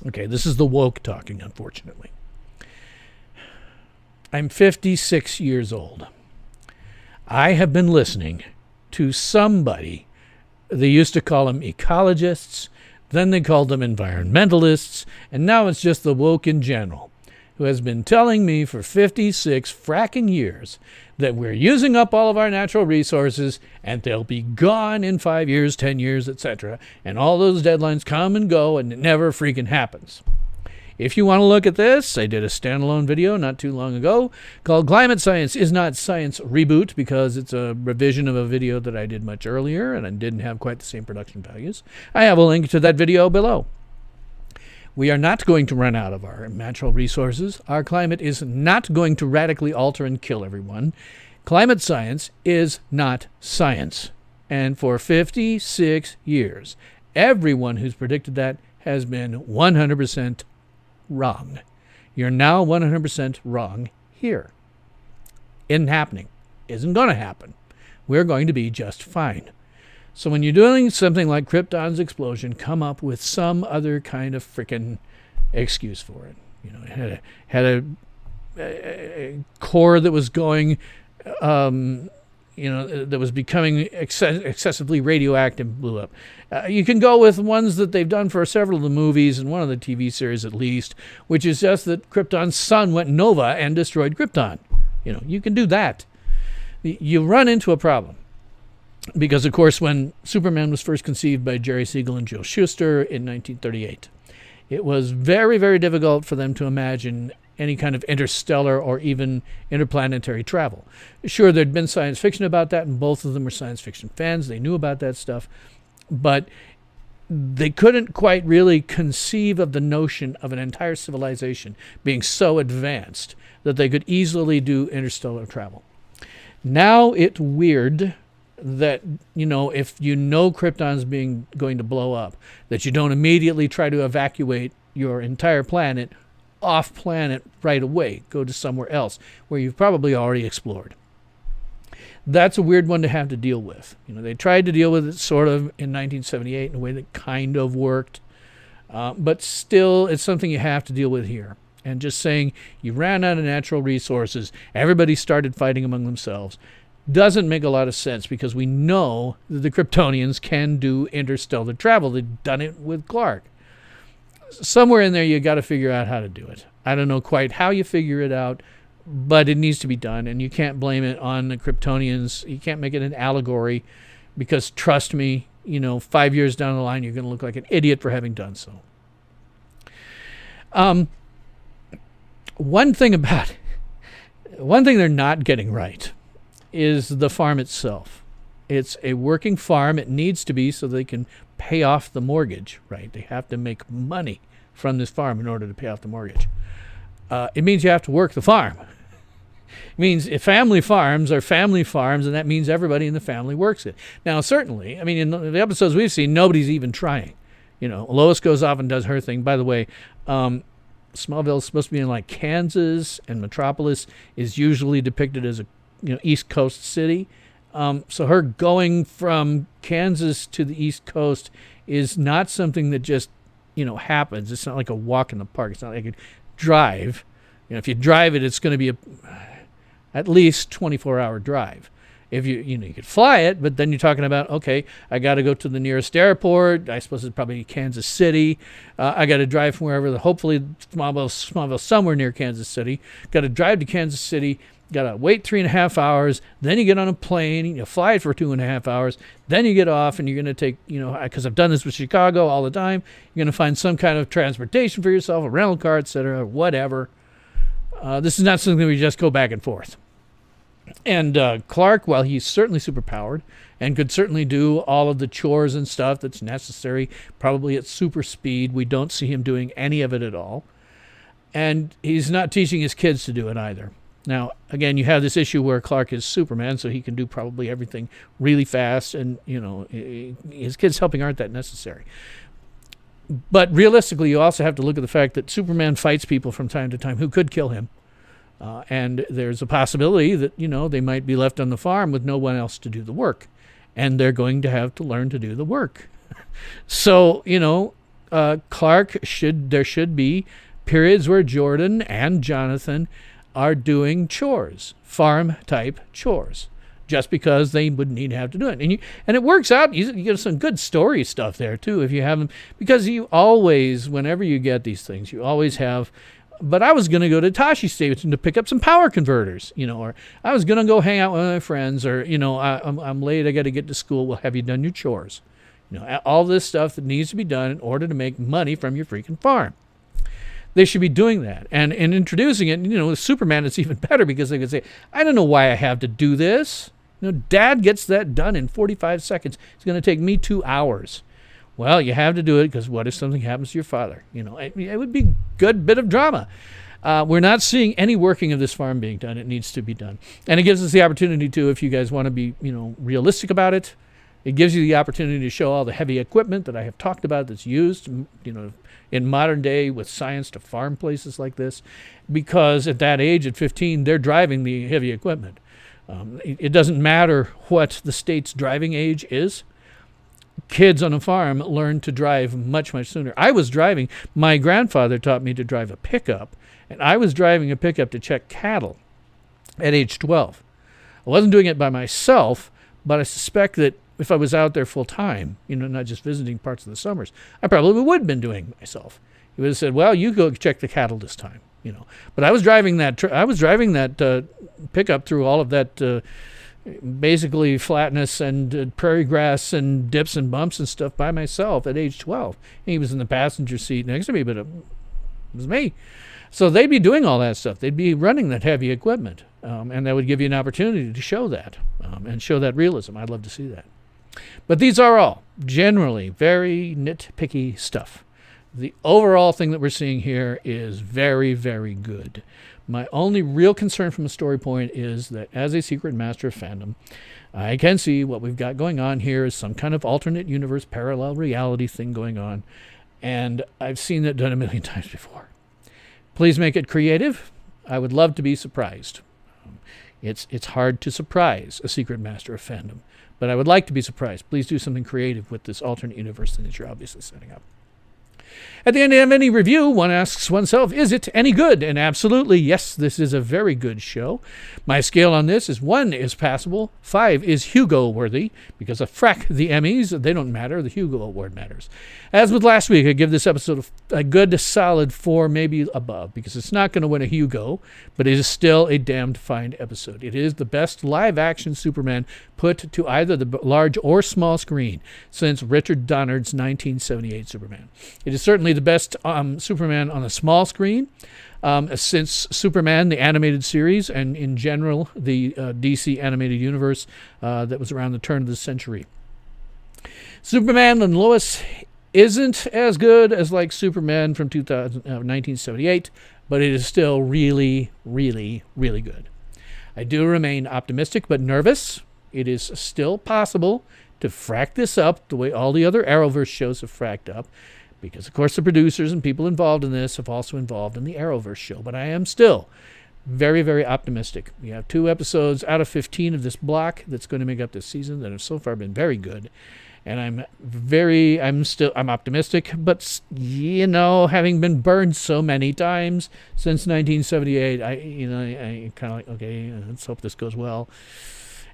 Okay, this is the woke talking, unfortunately. I'm 56 years old. I have been listening to somebody, they used to call them ecologists, then they called them environmentalists, and now it's just the woke in general, who has been telling me for 56 fracking years that we're using up all of our natural resources and they'll be gone in 5 years, 10 years, etc. And all those deadlines come and go and it never freaking happens. If you want to look at this, I did a standalone video not too long ago called Climate Science is Not Science Reboot, because it's a revision of a video that I did much earlier and I didn't have quite the same production values. I have a link to that video below. We are not going to run out of our natural resources. Our climate is not going to radically alter and kill everyone. Climate science is not science. And for 56 years, everyone who's predicted that has been 100% wrong. You're now 100% wrong here. Isn't happening. Isn't going to happen. We're going to be just fine. So when you're doing something like Krypton's explosion, come up with some other kind of frickin' excuse for it. It had a core that was going, that was becoming excessively radioactive blew up. You can go with ones that they've done for several of the movies and one of the TV series at least, which is just that Krypton's sun went nova and destroyed Krypton. You can do that. You run into a problem. Because, of course, when Superman was first conceived by Jerry Siegel and Joe Shuster in 1938, it was very, very difficult for them to imagine any kind of interstellar or even interplanetary travel. Sure, there'd been science fiction about that, and both of them were science fiction fans. They knew about that stuff. But they couldn't quite really conceive of the notion of an entire civilization being so advanced that they could easily do interstellar travel. Now it's weird that, if Krypton's going to blow up, that you don't immediately try to evacuate your entire planet off planet right away, go to somewhere else where you've probably already explored. That's a weird one to have to deal with. They tried to deal with it sort of in 1978 in a way that kind of worked, but still it's something you have to deal with here. And just saying you ran out of natural resources, everybody started fighting among themselves, doesn't make a lot of sense, because we know that the Kryptonians can do interstellar travel. They've done it with Clark. Somewhere in there you got to figure out how to do it. I don't know quite how you figure it out, but it needs to be done, and you can't blame it on the Kryptonians. You can't make it an allegory, because trust me, 5 years down the line you're going to look like an idiot for having done so. One thing they're not getting right is the farm itself. It's a working farm. It needs to be so they can pay off the mortgage, right? They have to make money from this farm in order to pay off the mortgage. It means you have to work the farm. It means if family farms are family farms, and that means everybody in the family works it. Now, certainly, in the episodes we've seen, nobody's even trying. Lois goes off and does her thing. By the way, Smallville is supposed to be in like Kansas, and Metropolis is usually depicted as a East Coast city. So her going from Kansas to the East Coast is not something that just happens. It's not like a walk in the park. It's not like you drive. If you drive it, it's going to be at least 24-hour drive. If you could fly it, but then you're talking about, okay, I got to go to the nearest airport. I suppose it's probably Kansas City. I got to drive from wherever. Hopefully Smallville somewhere near Kansas City. Got to drive to Kansas City. Got to wait 3.5 hours. Then you get on a plane. You fly it for 2.5 hours. Then you get off, and you're going to take, because I've done this with Chicago all the time. You're going to find some kind of transportation for yourself, a rental car, etc., whatever. This is not something we just go back and forth. And Clark, while he's certainly superpowered and could certainly do all of the chores and stuff that's necessary, probably at super speed, we don't see him doing any of it at all. And he's not teaching his kids to do it either. Now, again, you have this issue where Clark is Superman, so he can do probably everything really fast, and, his kids helping aren't that necessary. But realistically, you also have to look at the fact that Superman fights people from time to time who could kill him. And there's a possibility that, they might be left on the farm with no one else to do the work. And they're going to have to learn to do the work. So, there should be periods where Jordan and Jonathan are doing chores, farm-type chores, just because they would need to have to do it. And it works out. You get some good story stuff there, too, if you have them. Because you always, whenever you get these things, you always have, but I was going to go to Tashi Station to pick up some power converters, or I was going to go hang out with my friends, or, I'm late, I got to get to school. Well, have you done your chores? All this stuff that needs to be done in order to make money from your freaking farm. They should be doing that. And in introducing it, with Superman, it's even better, because they could say, I don't know why I have to do this. Dad gets that done in 45 seconds. It's going to take me 2 hours. Well, you have to do it, because what if something happens to your father? It would be a good bit of drama. We're not seeing any working of this farm being done. It needs to be done. And it gives us the opportunity to, if you guys want to be, realistic about it, it gives you the opportunity to show all the heavy equipment that I have talked about that's used, in modern day with science to farm places like this, because at that age, at 15, they're driving the heavy equipment. It doesn't matter what the state's driving age is. Kids on a farm learn to drive much, much sooner. I was driving. My grandfather taught me to drive a pickup, and I was driving a pickup to check cattle at age 12. I wasn't doing it by myself, but I suspect that if I was out there full time, not just visiting parts of the summers, I probably would have been doing it myself. He would have said, "Well, you go check the cattle this time," But I was driving that. Pickup through all of that. Basically flatness and prairie grass and dips and bumps and stuff by myself at age 12. He was in the passenger seat next to me, but it was me. So they'd be doing all that stuff. They'd be running that heavy equipment, and that would give you an opportunity to show that and show that realism. I'd love to see that. But these are all generally very nitpicky stuff. The overall thing that we're seeing here is very, very good. My only real concern from a story point is that as a secret master of fandom, I can see what we've got going on here is some kind of alternate universe, parallel reality thing going on. And I've seen that done a million times before. Please make it creative. I would love to be surprised. It's hard to surprise a secret master of fandom, but I would like to be surprised. Please do something creative with this alternate universe thing that you're obviously setting up. At the end of any review, one asks oneself, is it any good? And absolutely, yes, this is a very good show. My scale on this is 1 is passable, 5 is Hugo worthy, because of frack the Emmys, they don't matter, the Hugo Award matters. As with last week, I give this episode a good solid 4, maybe above, because it's not going to win a Hugo, but it is still a damned fine episode. It is the best live-action Superman put to either the large or small screen since Richard Donner's 1978 Superman. It is certainly the best Superman on a small screen since Superman, the animated series, and in general, the DC animated universe that was around the turn of the century. Superman and Lois isn't as good as like Superman from 1978, but it is still really, really, really good. I do remain optimistic but nervous. It is still possible to frack this up the way all the other Arrowverse shows have fracked up, because, of course, the producers and people involved in this have also involved in the Arrowverse show. But I am still very, very optimistic. We have 2 episodes out of 15 of this block that's going to make up this season that have so far been very good. And I'm optimistic, but, having been burned so many times since 1978, I kind of like, okay, let's hope this goes well.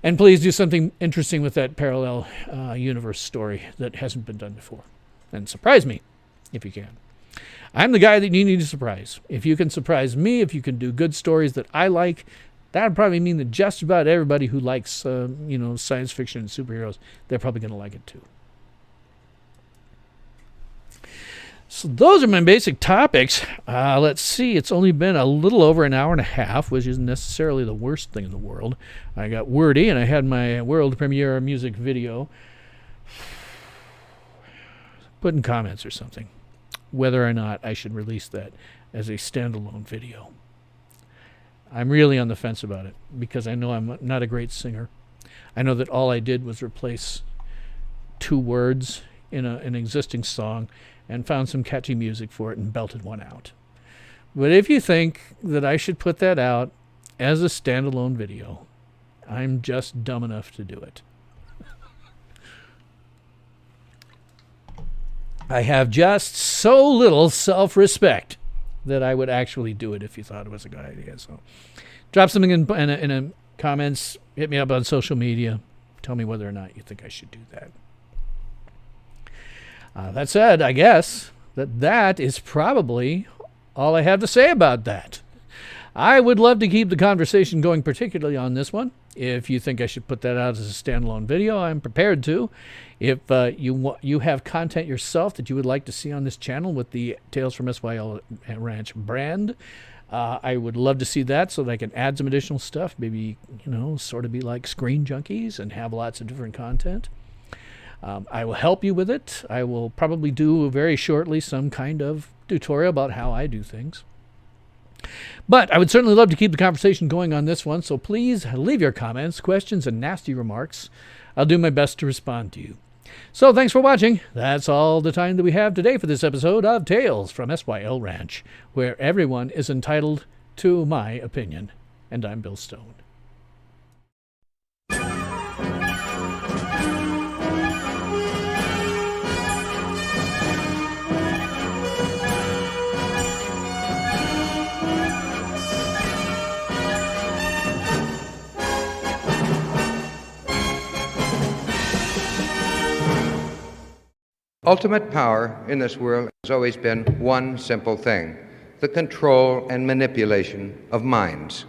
And please do something interesting with that parallel universe story that hasn't been done before. And surprise me, if you can. I'm the guy that you need to surprise. If you can surprise me, if you can do good stories that I like, that would probably mean that just about everybody who likes, science fiction and superheroes, they're probably going to like it too. So those are my basic topics. Let's see. It's only been a little over an hour and a half, which isn't necessarily the worst thing in the world. I got wordy, and I had my world premiere music video. Put in comments or something whether or not I should release that as a standalone video. I'm really on the fence about it because I know I'm not a great singer. I know that all I did was replace 2 words in an existing song and found some catchy music for it and belted one out. But if you think that I should put that out as a standalone video, I'm just dumb enough to do it. I have just so little self-respect that I would actually do it if you thought it was a good idea. So drop something in the comments, hit me up on social media, tell me whether or not you think I should do that. That said, I guess that is probably all I have to say about that. I would love to keep the conversation going, particularly on this one. If you think I should put that out as a standalone video, I'm prepared to. If you have content yourself that you would like to see on this channel with the Tales from SYL Ranch brand, I would love to see that so that I can add some additional stuff. Maybe, sort of be like Screen Junkies and have lots of different content. I will help you with it. I will probably do very shortly some kind of tutorial about how I do things. But I would certainly love to keep the conversation going on this one, so please leave your comments, questions, and nasty remarks. I'll do my best to respond to you. So thanks for watching. That's all the time that we have today for this episode of Tales from SYL Ranch, where everyone is entitled to my opinion. And I'm Bill Stone. Ultimate power in this world has always been one simple thing: the control and manipulation of minds.